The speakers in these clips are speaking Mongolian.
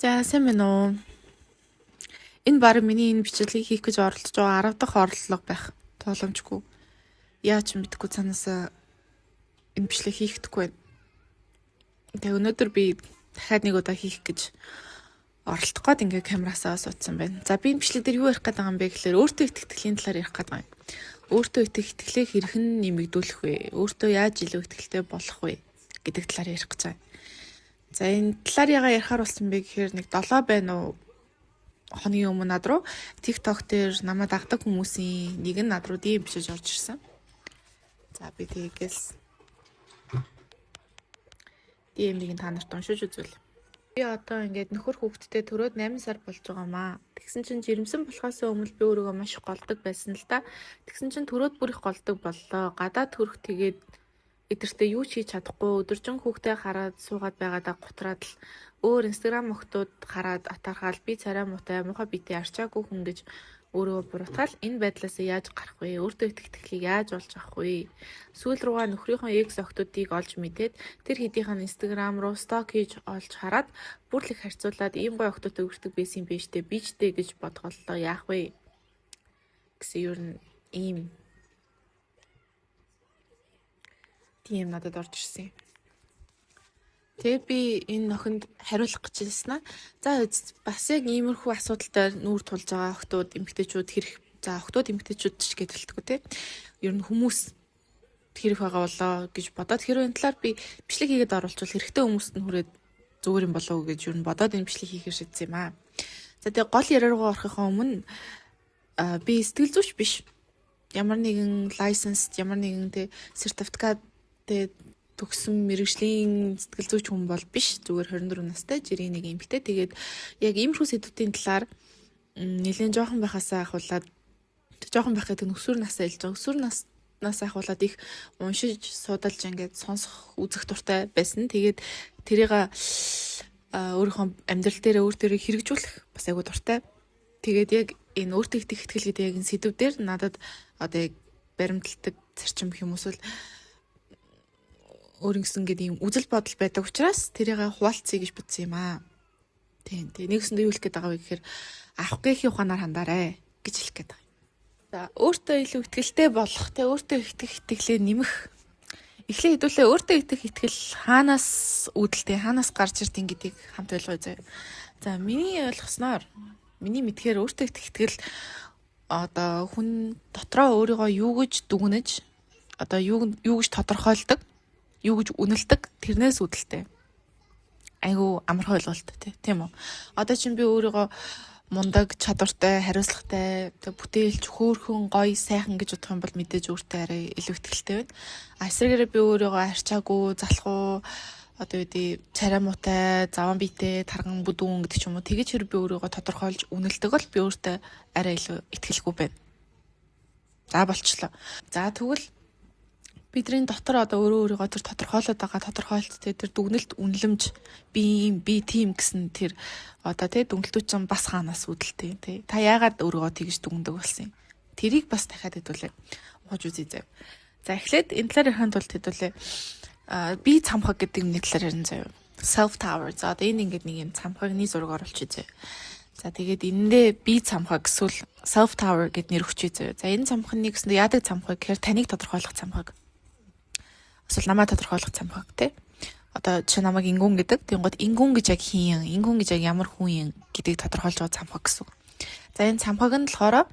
За сайн байна уу? Энэ баг миний энэ бичлэгийг хийх гэж оролдож байгаа 10 дахь орлого байх боломжгүй. Яа ч мэдэхгүй цаанаас энэ бичлэг хийхдэггүй байна. Тэгээ өнөөдөр би дахиад нэг удаа хийх гэж оролдох гээд ингээ камераасаа суудсан байна. За би энэ бичлэг дээр юу ярих гээд байгаа юм бэ гэхээр өөртөө итгэлийн талаар ярих гээд байгаа юм. Өөртөө итгэлээ хэрхэн нэмэгдүүлэх вэ? Өөртөө яаж илүү итгэлтэй болох вэ гэдэг талаар ярих гэж байна. За энэ талаар яга ярихаар болсон бэ гэхээр нэг 7 байна уу хоногийн өмнө над руу TikTok дээр намайг дагдаг хүмүүсийн нэг нь над руу DM бичиж орж ирсэн. За би тэгээс DM-ийг та нарт уншиж үзвэл. Би одоо ингээд нөхөр хүүхэдтэй төрөөд 8 сар болж байгаамаа. Тэгсэн чинь жирэмсэн болохоос өмнө би өөрийгөө маш их голдог байсан л да. Тэгсэн чинь төрөөд бүр их голдог боллоо. Гадаад төрөх тэгээд эдэртээ юу ч хийж чадахгүй өдөржин хүүхдээ хараад суугаад байгаадаа гутраад л өөр Instagram охтууд хараад атархаал би царай муутай муухай битэй арчаагүй хүн гэж өөрөө буруутгаал энэ байдлаас яаж гарах вэ? Өөртөө итгэлийг яаж олж авах вэ? Сүүл рүүгээ нөхрийнхөө экс охтуудыг олж мэдээд тэр хэдийнхэн Instagram руу сток хийж олж хараад бүр л их харьцуулаад ийм гой охтуудтай үргэлжлэх байсан юм биш үү? Бичтэй гэж бодголоо яах вэ? Гэсэн ер нь ийм тийм надад орж ирсэн. Тэгээ би энэ охинд хариулах гэж хэлсэн аа. За бас яг иймэрхүү асуудалтай нүүр тулж байгаа охтууд, эмэгтэйчүүд хэрэг за охтууд эмэгтэйчүүд ч гэдэлтгүй те. Ер нь хүмүүс хэрэг байгаа болоо гэж бодоод хэрвээ энэ талаар би бичлэг хийгээд оруулчвал хэрэгтэй хүмүүст нь хүрээд зүгээр юм болов уу гэж ер нь бодоод энэ бичлэг хийхээр шийдсэн юм аа. За тэгээ гол яриа руугаа орохын өмнө би сэтгэл зүйч биш. Ямар нэгэн license, ямар нэгэн те сертификат те төгсөн мэргэжлийн сэтгэл зүйч хүн бол биш. Зүгээр 24 настай жирийн нэг эмэгтэй. Тэгээд яг иймэрхүү сэдвүүдийн талаар нэлээд жоохон байхасаа ахуулаад жоохон байх гэдэг нь өсвөр насаа хэлж байгаа. Өсвөр наснаас ахуулаад их уншиж судалж ингээд сонсох үзэх дуртай байсан. Тэгээд тэрийг өөрийнхөө амьдрал дээр өөр төрөй хэрэгжүүлэх бас айгуу дуртай. Тэгээд яг энэ өөртөө итгэл гэдэг яг энэ сэдвүүдээр надад одоо яг баримталдаг зарчим гэх юм уус өөрөнгөсөн гэдэг юм үзэл бодол байдаг учраас тэрийг хуваалцъя гэж бодсон юм аа. Тийм. Нэгсэндээ юу хэлэх гээд байгаа вэ гэхээр авах гэхийн ухаанаар хандаарэ гэж хэлэх гээд байгаа юм. За өөртөө илүү итгэлтэй болох, тэ өөртөө итгэлээ нэмэх. Эхлээ хэдүүлээ өөртөө итгэл хаанаас үүдэлтэй, хаанаас гарч ирдэг гэдгийг хамт ойлгоё заяа. За миний ойлгосноор, миний мэдхээр өөртөө итгэл одоо хүн дотроо өөрийгөө юу гэж дүгнэж, одоо юу гэж тодорхойлдог, юу гэж үнэлдэг тэрнээс үүдэлтэй. Айгу амархан ойлголт тийм үү. Одоо чинь би өөрийгөө мундаг, чадвартай, хариуцлагатай, бүтээлч, хөөрхөн, гоё, сайхан гэж бодох юм бол мэдээж өөртөө арай илүү итгэлтэй байна. Эсвэргээрээ би өөрийгөө арчаагүй, залхуу, одоо үгүй царай муутай, заван биетэй, тарган бүдүүн гэдэг ч юм уу. Тэгэж хэрэг би өөрийгөө тодорхойлж үнэлдэг бол би өөртөө арай илүү итгэлгүй байна. За болчлоо. За тэгвэл бидний дотор одоо өөрийгөө тэр тодорхойлоод байгаа тодорхойлт тэр дүгнэлт үнэлэмж би тийм гэсэн тэр одоо тий дүгнэлтүүд чинь бас хаанаас үүдэлтэй тий та яагаад өөрийгөө тэгж дүгндэг болсон юм тэрийг бас дахиад хэдүүлээ ухаж үзье заяа. За эхлээд энэ талаар ярихын тулд хэдүүлээ би цамхаг гэдэг нэг талаар ярина заяа. Self tower. За одоо энэ ингээд нэг юм цамхагны зураг оруулчих заяа. За тэгээд энэндээ би цамхаг эсвэл self tower гэд нэр өгчээ заяа. За энэ цамхагны гэсэндээ яадаг цамхаг гэхээр таныг тодорхойлох цамхаг. Эсвэл намайг тодорхойлох цамхаг тий. Одоо чи намайг ингүүн гэдэг. Тэнгууд ингүүн гэж яг хин, ингүүн гэж яг ямар хүн юм гэдгийг тодорхойлж байгаа цамхаг гэсэн. За энэ цамхаг нь болохоор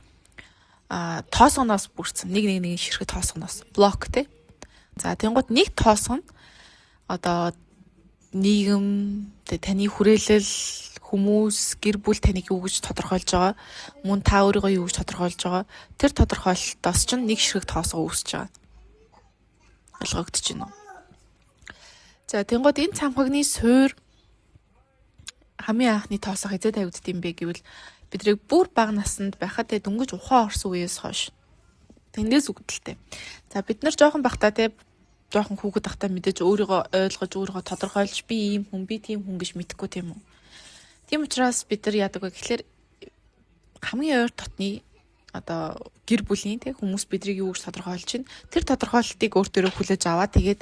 тоосгоноос бүрдсэн. Нэг ширхэг тоосгоноос блок тий. За тэнгууд нэг тоосго нь одоо нийгэм таны хүрээлэл хүмүүс гэр бүл таныг юу гэж тодорхойлж байгаа. Мөн та өөрийгөө юу гэж тодорхойлж байгаа. Тэр тодорхойлолтоос чинь нэг ширхэг тоосго үүсэж байгаа. Ойлгогдож байна уу? За тэнгууд энэ цамхагны суур хамгийн анхны тоосоо хязээ тавигдд юм бэ гэвэл бидрийг бүр бага наснд байхад дөнгөж ухаан орсон үеэс хойш тэндээс үгдэлтэй. За бид нар жоохон бахтаа жоохон хүүхэд тахтаа мэдээж өөрийгөө ойлгож өөрийгөө тодорхойлж би ийм хүн би тийм хүн гэж мэдэхгүй тийм үү. Тийм учраас бид нар яадаг вэ гэхээр хамгийн ойр дотны одоо гэр бүлийн тэг хүмүүс бидрийг юу гэж тодорхойлж чинь тэр тодорхойлолтыг өөртөө хүлээж аваад тэгээд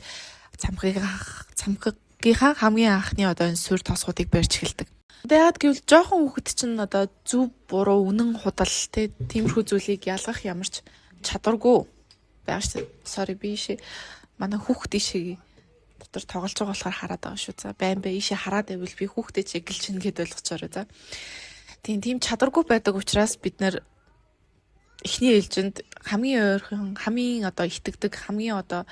цамхагийнхаа хамгийн анхны одоо энэ суурь тоосгуудыг барьж эхэлдэг. Тэгээд гэвэл жоохон хүүхэд чинь одоо зөв буруу үнэн худал тиймэрхүү зүйлийг ялгах ямарч чадваргүй байгаа шүү. Sorry би ийшээ манай хүүхэд ийшээ дотор тоглож байгаа болохоор хараад байгаа шүү. За байн бай ийшээ хараад байвал би хүүхдэд чиглэж чинь гэд ойлгочоорой за. Тийм чадваргүй байдаг учраас бид нэр эхний ээлжинд хамгийн ойрхон, хамгийн одоо итгэдэг, хамгийн одоо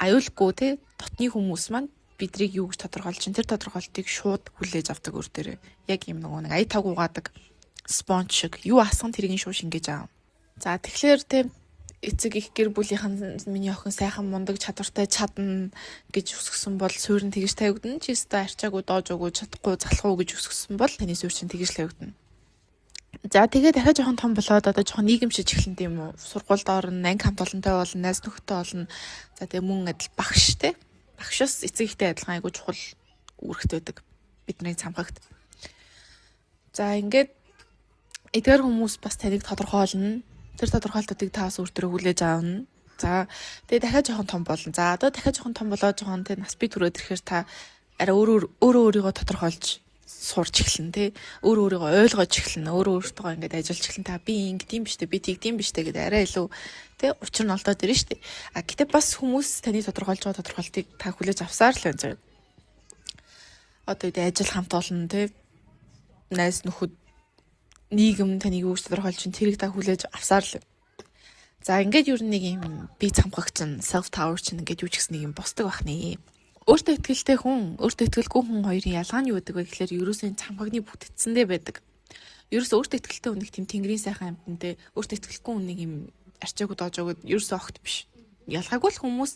аюулгүй дотны хүмүүс маань бидрийг юу гэж тодорхойлж чинь тэр тодорхойлтыг шууд хүлээж авдаг өөр дээрээ. Яг юм нэг ая таг угаадаг спонж шиг юу асган тэрийг шууд шингээж аав. За тэгэхээр эцэг их гэр бүлийнхэн миний охин сайхан мундаг чадвартай чадна гэж өсгсөн бол суурин тэгж тавигдана. Чи өстө арчаагүй доожоогүй чадахгүй залахгүй гэж өсгсөн бол таны суурь чинь тэгж тавигдана. За тэгээд дахиад жоохон том болоод одоо жоохон нийгэмшиж эхлэн тийм үү. Сургуульд орно, анги хамт олонтой болно, найз нөхдөд болно. За тэгээ мөн адил багш багшаас эцэг ихтэй адилхан айгуу чухал үүрэгт байдаг бидний цамхагт. За ингээд эдгээр хүмүүс бас таныг тодорхойлно. Тэр тодорхойлтуудыг та бас өөртөө хүлээж аавна. За тэгээ дахиад жоохон том болно. За одоо дахиад жоохон том болоод жоохон нас бий түрээд ирэхээр та арай өөрийгөө тодорхойлж сурч эхэлнэ өөрийгөө ойлгож эхэлнэ өөртөө ингээд ажиллаж эхэлнэ та би ингэдэм биш би тэгдэм биш гэдэг арай илүү учир нь олдоод ирнэ шүү дээ. А гэтээ бас хүмүүс таны тодорхойлж байгаа тодорхойлтыг та хүлээж авсаар л байна. Одоо ажил хамт олон найз нөхөд нийгэм таныг юу гэж тодорхойлж чинь тэрийг та хүлээж авсаар л. За ингээд юу нэг юм би цамхагч нь self tower чинь ингээд юу ч гэсэн нэг юм босдог бахнэ. Өөртөө итгэлтэй хүн, өөртөө итгэлгүй хүн хоёрын ялгаа нь юу гэдэг вэ гэхээр ерөөсөө цамхагны бүтцэндээ байдаг. Ерөөсөө өөртөө итгэлтэй хүн нэг тийм тэнгэрийн сайхан амьтантай, өөртөө итгэлгүй хүн нэг юм арчаагүй доожоогүй ерөөсөө огт биш. Ялгаагүй л хүмүүс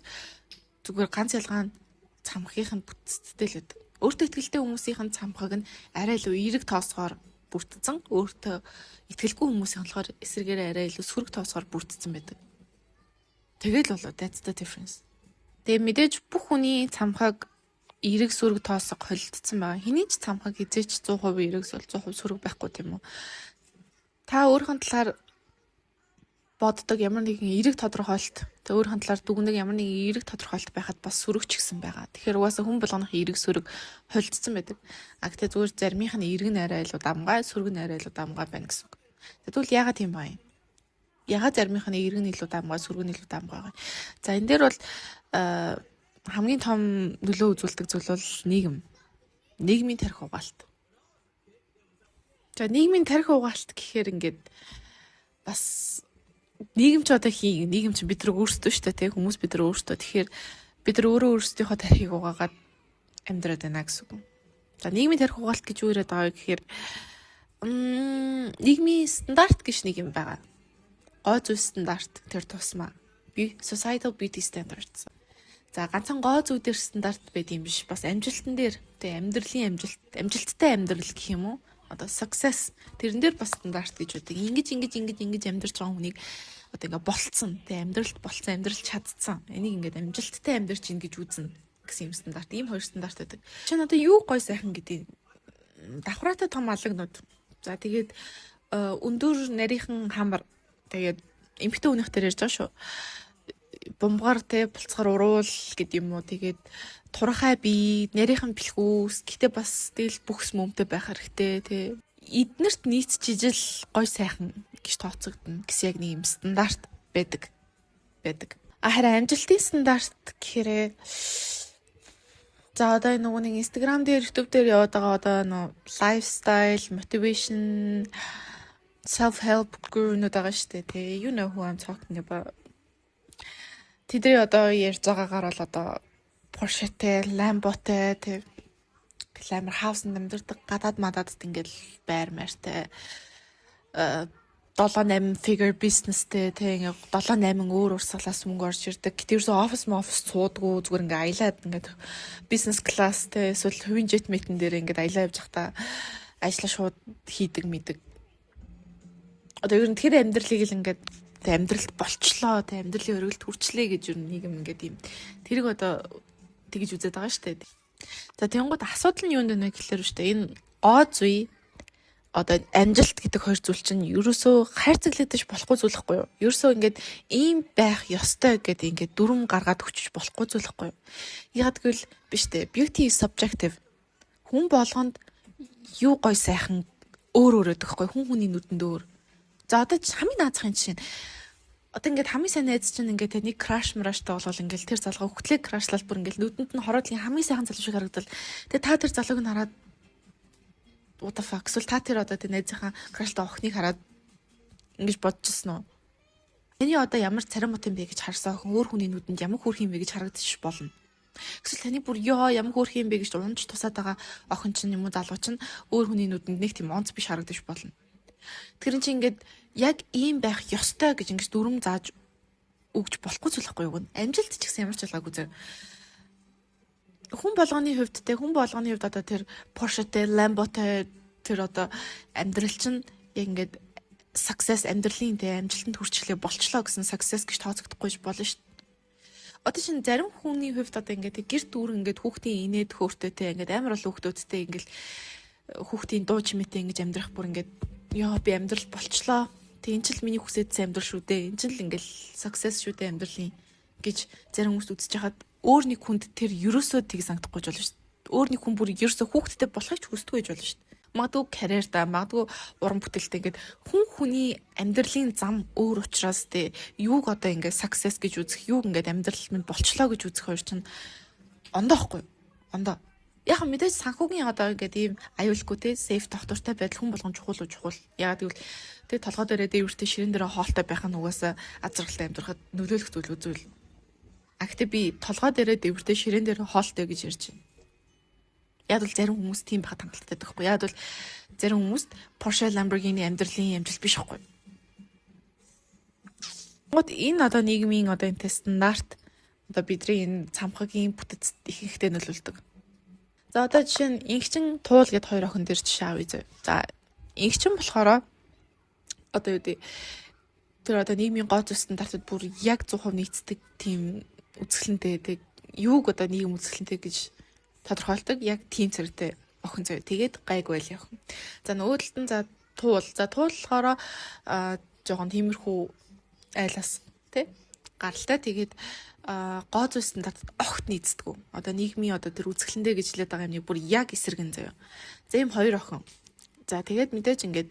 зүгээр ганц ялгаа нь цамхгийн бүтцтэй л байдаг. Өөртөө итгэлтэй хүмүүсийн цамхаг нь арай илүү эерэг тоосгоор бүрдсэн, өөртөө итгэлгүй хүмүүсийн болохоор эсрэгээр арай илүү сөрөг тоосгоор бүрдсэн байдаг. Тэгэл болоо that's the difference. Тэгээ мэдээж бүх хүний цамхаг эерэг сөрөг тоосго холилдсон байгаа. Хэний ч цамхаг хизээч 100% эерэг 100% сөрөг байхгүй тийм үү? Та өөрийнхөө талаар боддог ямар нэгэн эерэг тодорхойлт, тэ өөрийнхөө талаар дүгнэг ямар нэгэн эерэг тодорхойлт байхад бас сөрөгч гэсэн байгаа. Тэгэхээр угаасаа хүн болгоных эерэг сөрөг холилдсон байдаг. А гэтээ зүгээр заримийнх нь эерэг нь арай илүү дамгай, сөрөг нь арай илүү дамгай байна гэсэн үг. Тэгвэл яагаад тийм байна? Ягаад заримийнх нь эерэг нь илүү дамгай, сөрөг нь илүү дамгай байгаа. За энэ дээр бол хамгийн том нөлөө үзүүлдэг зүйл бол нийгмийн тарих угаалт. За нийгмийн тарих угаалт гэхээр ингээд бас нийгэм ч одоо нийгэм чинь бид нар өөрсдөө шүү дээ хүмүүс бид нар өөрсдөө тэгэхээр бид нар өөрсдийнхөө тарихыг угаагаад амьдраад байна гэсэн үг. За нийгмийн тарих угаалт гэж юу яриад байгаа вэ гэхээр нийгмийн стандарт гэж нэг юм байгаа. Гой зүй стандарт тэр тусмаа societal beauty standards. За ганцхан гоо зүй дээр стандарт байд юм биш. Бас амжилтан дээр амьдралын амжилттай амьдрал гэх юм уу? Одоо success тэрэн дээр бас стандарт гэж үүдэг. Ингэж амьдарч байгаа хүнийг одоо ингээ болцсон. Амьдралд болцсон, амьдрал чадцсан. Энийг ингээд амжилттай амьдарч ийн гэж үзнэ гэсэн юм стандарт. Ийм хоёр стандарт байдаг. Чинь одоо юу гой сайхан гэдэг давхраатай том алгнууд. За тэгээд өндөр нарийнхан хамар тэгээд эмхтэй хүнийхтэй ярьж байгаа шүү. Бумгаар булцгаар уруул гэдэг юм уу тэгээд турхай бие нарийнхан бэлхүүс гэтээ бас тэгэл бүхс мөмтэй байх хэрэгтэй эднэрт нийц жижил гой сайхан гэж тооцогдно гэсэн яг нэг юм стандарт байдаг. Харин амжилтын стандарт гэхээр за одоо нөгөө нэг Instagram дээр YouTube дээр яваад байгаа одоо нөгөө lifestyle, motivation, self-help guru-нууд байгаа шүү дээ. You know who I'm talking about. Тэдний одоо ярьж байгаагаар бол одоо Porsche-тэй, Lambo-тэй, glamour house-нд амьдардаг гадаад мададд ингээл байр маартай 7-8 figure business-тэй ингээ 7-8 өөр урсгалаас мөнгө орж ирдэг. Гэтэрсэн офис суудгүй зүгээр ингээ аялаад ингээ business class-тэй эсвэл хувийн jet meeting дээр ингээ аялаа явж байхдаа ажлаа шууд хийдэг мэдэг. Одоо ер нь тэр амьдралыг л ингээ амьдралд болчлоо, амьдралын өргөлд хүрчлээ гэж юу нийгэм ингээд юм. Тэрийг одоо тэгж үзээд байгаа шүү дээ. За тэгэнгүүт асуудал нь юунд байна гэхэлэр шүү дээ. Энэ гоо зүй одоо амжилт гэдэг хоёр зүйл чинь ерөөсөө хайрцаглагдаж болохгүй зүйл хэвгүй юу? Ерөөсөө ингээд ийм байх ёстой гэдэг ингээд дүрм гаргаад өчөж болохгүй зүйл хэвгүй юу? Ягаад гэвэл биш дээ. Beauty is subjective. Хүн болгонд юу гой сайхан өөр өөр өгөхгүй хүн хүний нүдэнд өөр. За одоо хамгийн наазахын жишээ нь одоо ингээд хамгийн сайн найз чинь ингээд нэг краш мраштай болвол ингээд тэр залгаа хөтлөө крашлал бүр ингээд нүдэнд нь хороодлын хамгийн сайхан залуу шиг харагдал. Тэгээ та тэр залууг нь хараад what the fuck эсвэл та тэр одоо тэр найзынхаа краштай охиныг хараад ингэж бодчихсон уу? Таны одоо ямар царим мут юм бэ гэж харсан охин өөр хүний нүдэнд ямар хөөрх юм бэ гэж харагдчих болно. Эсвэл таны бүр ямар хөөрх юм бэ гэж унж тусаад байгаа охин чинь юм уу залуу чинь өөр хүний нүдэнд нэг тийм онц биш харагдчих болно. Тэр чинь ингээд яг ийм байх ёстой гэж ингэж дүрм зааж өгч болохгүй зүйл байхгүй юу? Амжилт ч гэсэн ямар ч ялгаагүй зөө. Хүн болгоны хувьд одоо тэр Porsche-тэй, Lambo-тэй тэр одоо амьдрал чинь яг ингээд success амьдралын тэ амжилтанд хүрчлээ болчлоо гэсэн success гэж тооцогдохгүй болно шүү дээ. Одоо чинь зарим хүний хувьд одоо ингээд гэр дүүр ингээд хүүхдийн инээд хөөртэйтэй ингээд амар ол хүүхдүүдтэй ингээд хүүхдийн дуу чимээтэй ингээд амьдрах бүр ингээд би амьдрал болчлоо. Тэг энэ ч л миний хүсэдсэн амьдрал шүү дээ. Энэ ч л ингээд success шүү дээ амьдралын гэж зарим хүмүүс үзэж хахад өөр нэг хүнд тэр ерөөсөө тийг санагдахгүй ч болно шүү дээ. Өөр нэг хүн бүр ерөөсөө хүүхдтэй болохыг ч хүсдэггүй гэж болно шүү дээ. Магадгүй карьерда, магадгүй уран бүтээлтэй ингээд хүний амьдралын зам өөр учраас те юуг одоо ингээд success гэж үзэх, юуг ингээд амьдрал минь болчлоо гэж үзэх хоёр чинь ондоохгүй. Ондоо. Яг мэдээж санхүүгийн одоо ингээд ийм аюулгүй те safe доктортай байдал хүн болгон чухал. Яг тэгвэл тэг толгой дээрээ дээвэртэй ширэн дээрээ хоолтой байх нь угаасаа азаргалтай амьдрахад нөлөөлөх зүйл үзвэл. Гэхдээ би толгой дээрээ дээвэртэй ширэн дээрээ хоолтой гэж ярьж байна. Яг бол зарим хүмүүс тийм байхад хангалттай байхгүй. Яг бол зарим хүмүүст Porsche, Lamborghini амьдралын амжилт биш байхгүй. Энэ одоо нийгмийн одоо энэ стандарт одоо бидний энэ цамхагийн бүтэцэд ихэнхдээ нөлөөлдөг. За одоо жишээ нь инхчин туул гэд хоёр охин дээр жишээ авъя зөө. За инхчин болохоор одоо юу дээ тэр одоо нийгмийн гоо зүйн стандартад бүр яг 100% нийцдэг тийм үзэсгэлэнтэй тэг юуг одоо нийгэм үзэсгэлэнтэй гэж тодорхойлдог яг тийм зэрэгтэй охин зөө. Тэгээд гайг байл явах. За нөгөөдөлд нь туул. За туул болохоор жоохон тиймэрхүү айлаас тий гаралтай. Тэгээд гоо зүйн стандартад огт нийцдэг. Одоо нийгмийн одоо тэр үзэсгэлэнтэй гэж хэлээд байгаа юмны бүр яг эсрэг нь зөө. За ийм хоёр охин. За тэгээд мэдээж ингээд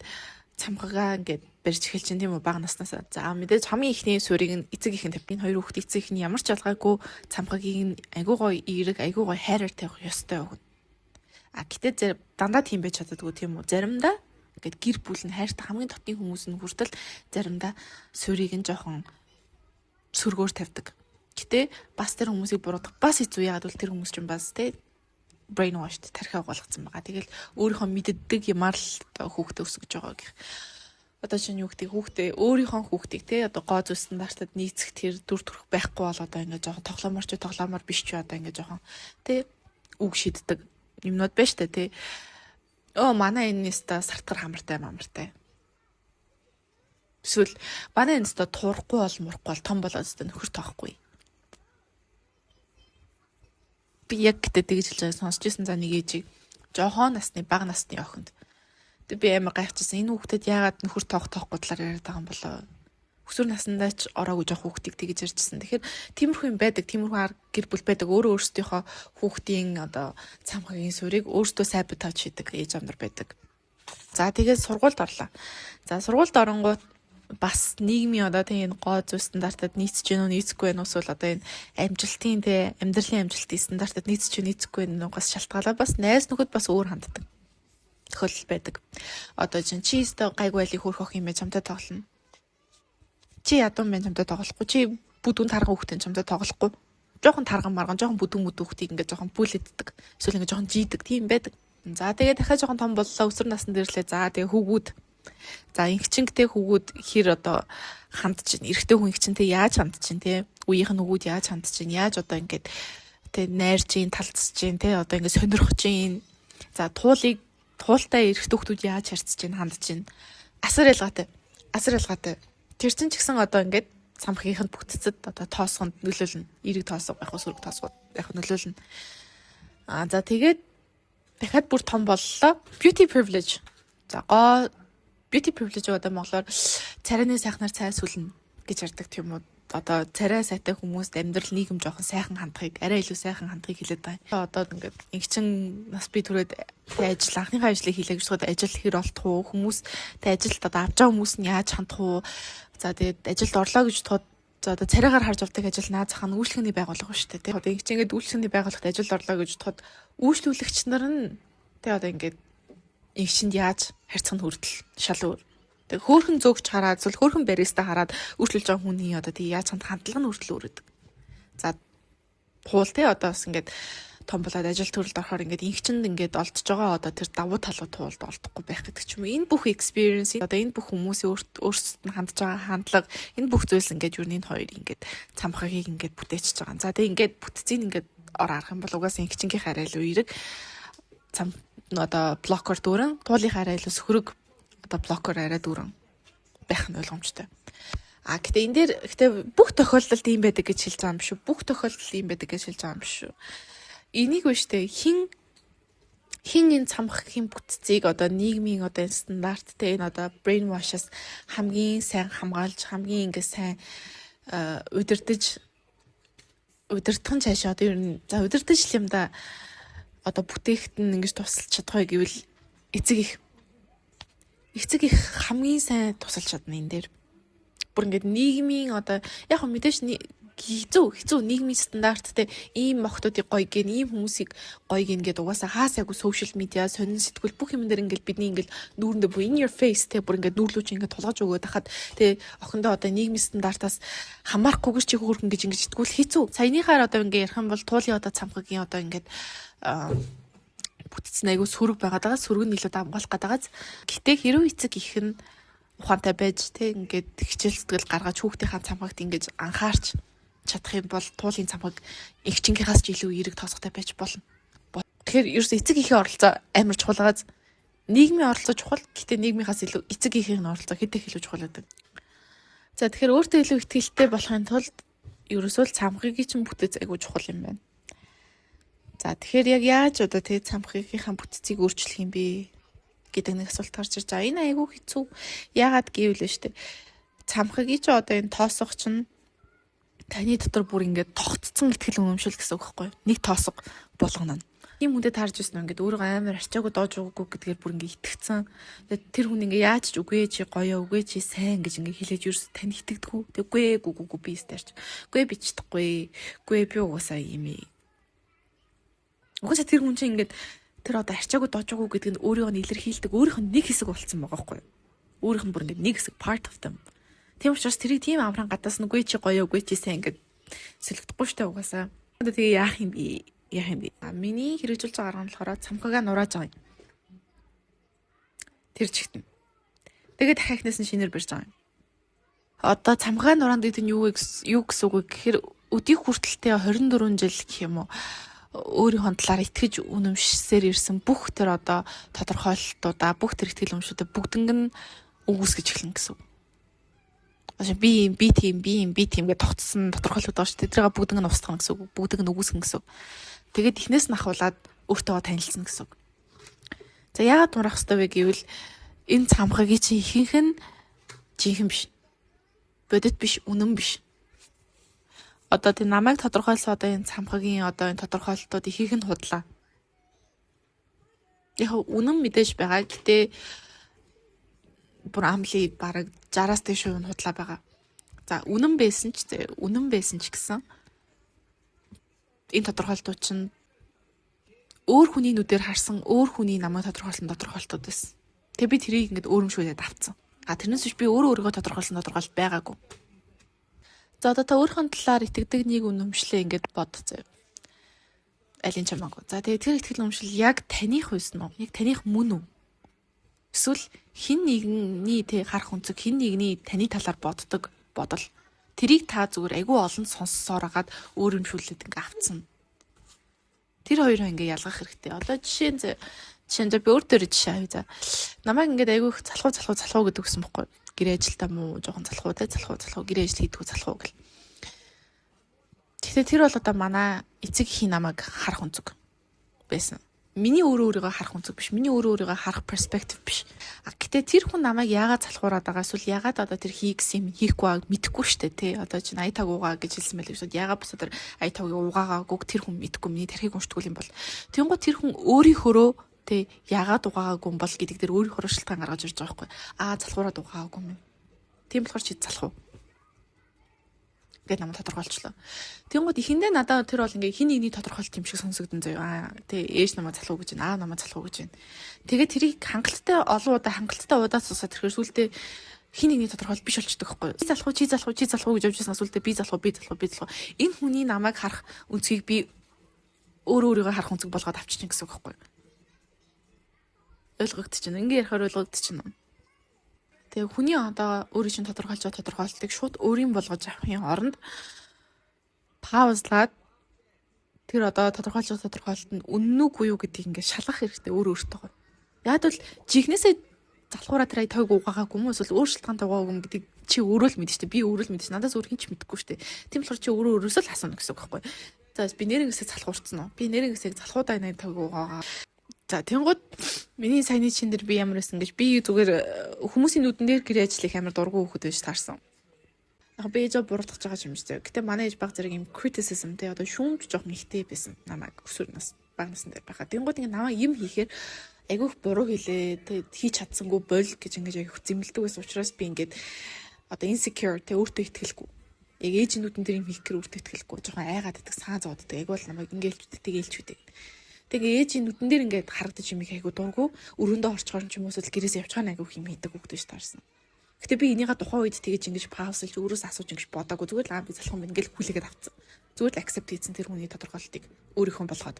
цамхагаа ингээд барьж эхэлж чинь тийм үү бага наснаас. За мэдээж хамгийн ихний суурийг нь эцэг ихэн тавьдаг. Хоёр хүүхэд эцэг ихний ямар ч ялгаагүй цамхагийг айгуу гоё эерэг, айгуу гоё хайраар тавих ёстой өгнө. Гэтээ дандаа тийм байж чаддаггүй тийм үү. Заримдаа ингээд гэр бүл нь хайртай хамгийн дотны хүмүүс нь хүртэл заримдаа суурийг нь жоохон сөргөөр тавьдаг. Гэтээ бас тэр хүмүүсийг буруудах бас хэцүү яагаад бол тэр хүмүүс чинь бас тий brainwashed тархиа болгоцсон байгаа. Тэгэл өөрийнхөө мэддэг юмар л хүүхдээ өсгөж байгаа гэх. Одоо чинь юу гэдэг хүүхдээ өөрийнхөө хүүхдийг те одоо гоо зүйн стандартад нийцэх тэр дүр төрх байхгүй бол одоо ингээд жоохон тоглоомор биш ч одоо ингээд жоохон те үг шиддэг юмнууд байж та те манай энэс та сартгар хамартай эсвэл манай энэс та туурахгүй бол мурахгүй бол том болоод та нөхөр тоохгүй би яг гэдэг тэгж хэлж байгаа сонсч ирсэн за нэг ээжийг жоохон насны бага насны охинд тэг би амар гайхчихсан энэ хүүхдэд яагаад нөхөр тоохгүй талаар яриад байгаа юм болоо өсвөр насндаа ч ороогүй жоох хүүхдийг тэгж ярьжсэн. Тэгэхээр тиймэрхүү юм байдаг, тиймэрхүү гэр бүл байдаг. Өөрсдийнхөө хүүхдийн одоо цамхагийн суурийг өөртөө саботаж хийдэг ээж амнар байдаг. За тэгээд сургуульд орлоо. За сургуульд оронгууд бас нийгмийн одоо тийм энэ гоо зүйн стандартад нийцэж гэнэ үү нийцэхгүй байх нь эсвэл одоо энэ амжилтын те амьдралын амжилтын стандартад нийцэж нийцэхгүй байх нь шалтгаалаа бас найз нөхөд бас өөр ханддаг тохиолдол байдаг. Одоо чинь чи өстө гайг байлыг хөрөх ох юм бэ чамтай тоглоно. Чи ядуу мэн чамтай тоглохгүй. Чи бүдүүн тарган хүүхдийн чамтай тоглохгүй. Жохон тарган марган, жохон бүдүүн хүүхдийг ингээд жохон пүүлэддэг. Эсвэл ингээд жохон жийдэг тийм байдаг. За тэгээ дахиад жохон том боллоо өсвөр наснд ирлээ. За тэгээ хүүгүүд. За инхчингтэй хүүгүүд хэр одоо хандж чинь. Эрэгтэй хүн инхчинтэй яаж хандж чинь те. Үеийнх нь хүүгүүд яаж хандж чинь. Яаж одоо ингээд те найрж ийн талцж ийн те одоо ингээд сонирхож ийн. За туултай эрэгтэй хүүхдүүд яаж харьцаж ийн хандж ийн. Асар ялгаатай. Тэр чинь ч гэсэн одоо ингээд цамхагийнхын бүтцэд одоо тоосгонд нөлөөлнө. Эрэг тоосго байх уу, сөрөг тоосго байх уу нөлөөлнө. За тэгээд дахиад бүр том боллоо. Beauty privilege. За beauty privilege одоо монголоор царайны сайхнаар цай сүлнэ гэж ярьдаг тийм үү. одоо царай сайтай хүмүүст амьдрал нийгэм жоохон сайхан хандахыг, арай илүү сайхан хандахыг хэлээд байгаа. Одоо ингээд ингэчин нас би түрээд ажил анхныхаа ажлыг хийлээ гэж бодоход ажил хэр олдох уу? Хүмүүс ажилд одоо авч байгаа хүмүүс нь яаж хандах уу? За тэгээд ажилд орлоо гэж бодоход за одоо царайгаар харж авдаг ажил наад зах нь үйлчлэгний байгууллага ба шүү дээ. Одоо ингэж ингээд үйлчлэгний байгууллагт ажилд орлоо гэж бодоход үйлчлүүлэгч нар нь тэгээд одоо ингээд ингэчинд яаж харьцах нь хүртэл шал өөр. Тэг хөөхөн зөөгч хараад зөв хөөхөн бариста хараад үйлчлүүлж байгаа хүний одоо тий яаж хандлага нь хүртэл өөрөдөг. За хуул тий одоо бас ингээд том болоод ажил төрөлд орохоор ингээд инхчэнд ингээд олдж байгаа одоо тэр давуу талууд туулд олдохгүй байх гэдэг ч юм уу. Энэ бүх experience одоо энэ бүх хүмүүсийн өөрсдөд нь хандж байгаа хандлага энэ бүх зүйлс ингээд юу нэг хоёр ингээд цамхагийг ингээд бүтээчихэж байгаа. За тэг ингээд бүтцийг ингээд ор арах юм бол угаасаа инхчингийн арай л үерэг цам одоо блокер дүүрэн туулын арай л сөхрөг одоо блокер арай дүүрэн байх нь ойлгомжтой. А гэтээ энэ дээр гэтээ бүх тохиолдолд ийм байдаг гэж хэлж байгаа юм шүү. Бүх тохиолдолд ийм байдаг гэж хэлж байгаа юм шүү. Энийг ба штэ хин энэ цамхаг хин бүтцийг одоо нийгмийн одоо стандарттэй энэ одоо brainwash-аас хамгийн сайн хамгаалж хамгийн ингэ сайн удирдах нь цаашаа одоо ер нь за удирдах юм да одоо бүтээгт нь ингэж тусалж чадахгүй гэвэл эцэг их хамгийн сайн тусалж чадна энэ дээр. Бүр ингээд нийгмийн одоо яг хөө мэдээж хэцүү нийгмийн стандарттай ийм мохтуудыг гоё гэн ийм хүмүүсийг гоё гэн гэдэг угаасаа хаасаагүй сошиал медиа сонин сэтгүүл бүх юм дээр ингээд бидний ингээд нүүрэндээ бүр in your face те бүр ингээд нүүрлүүч ингээд тулгаж өгөөд хахад те охиндоо одоо нийгмийн стандартаас хамаарахгүйгээр чи хөөрхөн гэж ингээд сэтгүүл хэцүү. Саяныхаар одоо ингээд ярих юм бол туулын одоо цамхагийн одоо ингээд бүтцэн айгу сөрөг байгаадаа сөрөг нь илүү давмгаалах гадагаас гэтээ хэрвээ эцэг их нь ухаантай байж те ингээд хичээл сэтгэл гаргаж хүүхдийнхаа цамхагт ингээд анхаарч чадах юм бол туулын цамхаг эгчингийнхаас ч илүү эерэг тоосготой байж болно. Тэгэхээр ерөөс эцэг ихийн оролцоо амар чухал байгааз нийгмийн оролцоо чухал гэтээ нийгмийнхаас илүү эцэг ихийн оролцоо хэдэх илүү чухал байдаг. За тэгэхээр өөртөө илүү ихтэй болохын тулд ерөөсөө цамхагийн чинь бүтэц айгу чухал юм байна. За тэгэхээр яг яаж одоо тэгээ цамхагийнхаа бүтцийг өөрчлөх юм бэ гэдэг нэг асуулт гарч ирж байгаа. Энэ айгүй хэцүү. Яагаад гэвэл штэ цамхагийн ч одоо энэ тоосго чинь таны дотор бүр ингээд тогтцсон ихтгэл үнэмшил гэсэн үг байхгүй. Нэг тоосго болгоно. Тийм хүндэд харж ирсэн ингээд өөрөө амар арчаагүй доож өгөөгүй гэдгээр бүр ингээд итгэцэн. Тэгээд тэр хүн ингээд яаж ч үгүй чи гоё үгүй чи сайн гэж ингээд хэлээд ерөөс тань итгэдэггүй. Тэггүй би старч. Үгүй би чадахгүй. Үгүй би угаасаа юм ээ. Угаасаа тэр хүн чинь ингээд тэр одоо арчаагүй доож өгөө гэдэг нь өөрийгөө илэрхийлдэг өөрийнх нь нэг хэсэг болсон байгаа байхгүй. Өөрийнх нь бүр ингээд нэг хэсэг part of them. Тийм учраас тэрийг тийм амран гадаас нүгүй чи гоё үгүй чи сайн ингээд сэлгэдэггүй штэ угаасаа. Одоо тэгээ яах юм бэ? Миний хэрэгжүүлж байгаа арга нь болохоор цамхагаа нурааж байгаа юм. Тэр чигтэн. Тэгээд дахиахнаас нь шинээр барьж байгаа юм. Одоо цамхагаа нураанд гэдэг нь юу гэсэн үг вэ гэхээр өдийг хүртэлтэй 24 жил гэх юм уу өөрийнхөө талаар итгэж үнэмшсээр ирсэн бүх тэр одоо тодорхойлолтуудаа бүх тэр итгэл үнэмшүүдэд бүгднг нь үгүйсгэж эхлэн гэсэн үг. Би тийм гэж тогтсон тодорхойлоод байгаа шүү дээ. Тэрийг бүгднг нь устгах гэсэн үг. Бүгднг нь үгүйсгэн гэсэн үг. Тэгээд эхнээс нь ахуулаад өөртөө танилцсан гэсэн үг. За яагаад нурах хэрэгтэй вэ гэвэл энэ цамхагийн чинь ихэнх нь жинхэнэ биш. Бодит биш, үнэн биш. Одоо тэр намайг тодорхойлсон одоо энэ цамхагийн одоо энэ тодорхойлолтууд ихэнх нь худлаа. Яг үнэн мэдээж байгаа. Гэтэ бүр амли бараг 60-аас дээш хувь нь худлаа байгаа. За үнэн байсан ч гэсэн энэ тодорхойлолтууд чинь өөр хүний нүдээр харсан өөр хүний намайг тодорхойлсон тодорхойлолтууд байсан. Тэгээ би тэрийг ингээд өөрөмшүүлээд авцсан. Тэрнээс биш би өөрийгөө тодорхойлсон тодорхойлолт байгаагүй. За одоо та өөрийнхөө талаар итгэдэг нэг үнэмшлээ ингээд бод заяа. Алин чамаагүй. За тэгээ тэр итгэл үнэмшил яг таних байсан уу? Яг таних мөн үү? Эсвэл хин нэгний харах өнцөг хин нэгний таны талаар боддог бодол. Тэрийг та зүгээр айгүй олон сонссоор агаад өөрөмшүүлээд ингээ авцсан. Тэр хоёроо ингээ ялгах хэрэгтэй. Одоо жишээ нь би өөр төр жишээ авъя за. Намайг ингээ айгүй их залхуу гэдэг гэсэн бохгүй. Гэрээ ажилдаа муу жоохон залхуу гэрээ ажил хийдгүү залхуу гэл. Тэгэхээр тэр бол одоо манай эцэг ихийн намайг харах өнцөг байсан. Миний өөрөө өөрийгөө харах өнцөг биш. Миний өөрөө өөрийгөө харах перспектив биш. Гэтэ тэр хүн намайг яагаад залхуураад байгаа эсвэл яагаад одоо тэр хийх хийхгүй байгааг мэдэхгүй штэ тий. Одоо чинь ая таг уугаа гэж хэлсэн байл гэсэн. Яагаад босоо тэр ая тагийн угаагаагүй тэр хүн мэдэхгүй миний тархийг уншдаггүй юм бол. Тэнгуү тэр хүн өөрийнхөө тий яагаад угаагаагүй юм бол гэдэг дээр өөрийнхөө шалтгаан гаргаж ирж байгаа байхгүй. Залхуураад угаагаагүй юм. Тийм болохоор чи залхуу гэдэг намайг тодорхойлчлоо. Тэнгууд ихэндээ надад тэр бол ингээ хин нэгний тодорхойлт юм шиг сонсогдсон заяа. Тэ ээж намайг залхуу гэж байна. Намайг залхуу гэж байна. Тэгээд тэрийг хангалттай олон удаа хангалттай удаа сусаад тэрхээр сүултээ хин нэгний тодорхойлт биш болчихдог байхгүй юу? Чи залхуу гэж явж байснаа сүултээ би залхуу. Энэ хүний намайг харах өнцгийг би өөрийгөө харах өнцөг болгоод авчиж гэсэн үг байхгүй юу? Ойлгогдчихно. Ингээ ярихаар ойлгогдчихно. Тэгээ хүний одоо өөрийн чинь тодорхойлж байгаа тодорхойлтыг шууд өөрийн болгож авахын оронд паузлаад тэр одоо тодорхойлж байгаа тодорхойлт нь үнэн үгүй юу гэдгийг ингээд шалгах хэрэгтэй өөртөө. Яг бол жигнэсээ залхуураа тэр тойг угаагаагүй юм эсвэл өөрчлөлтөнд угаагүй юм гэдэг чи өөрөө л мэдэж штэ. Би өөрөө л мэдэж. Надаас өөр хин ч мэдэхгүй штэ. Тийм болохоор чи өөрөөсөө л асууна гэсэн үг байхгүй. За би нэрнгээсээ залхуурцсан уу? Би нэрнгээсээ залхуудаа нэг тойг угаагаа. За тэнгууд миний саяны чин дээр би ямар байсан гэж би зүгээр хүмүүсийн нүдэн дээр гэр ажиллах амар дургу хөхөд байж таарсан. Яг би ээж буруутгах байгаа юм шиг. Гэтэ манай ээж баг зэрэг юм criticism тэ одоо шүүмж жоох нэгтэй байсан намайг өсвөр нас баг насны дээр байхад. Тэнгууд ингээ намайг юм хийхээр айгүйх буруу хэлээ. Тэ хийж чадсангүй бол гэж ингээ айгүйх зэмлдэг байсан учраас би ингээд одоо insecure тэ өөртөө итгэлгүй. Яг ээжийн нүдэн дээр юм хийх гэр өөртөө итгэлгүй. Жохон айгаад идэх саан зовддаг. Айгүй бол намайг ингээл тэгэлчүүдэг. Тэгээ ээжийн нүдэн дээр ингээд харагдаж юм их айгу дургу өрөөндөө орчгоор ч юм уу эсвэл гэрээс явчихсан айгу юм хийдэг хөгдөж таарсан. Гэтэ би энийгээ тухайн үед тэгэж ингэж паузлж өөрөөс асууж ингэж бодоагүй зүгээр л би залхам байна гэж хүлээгээд авцсан. Зүгээр л accept хийсэн тэр хүний тодорхойлтыг өөрийнхөө болгоод.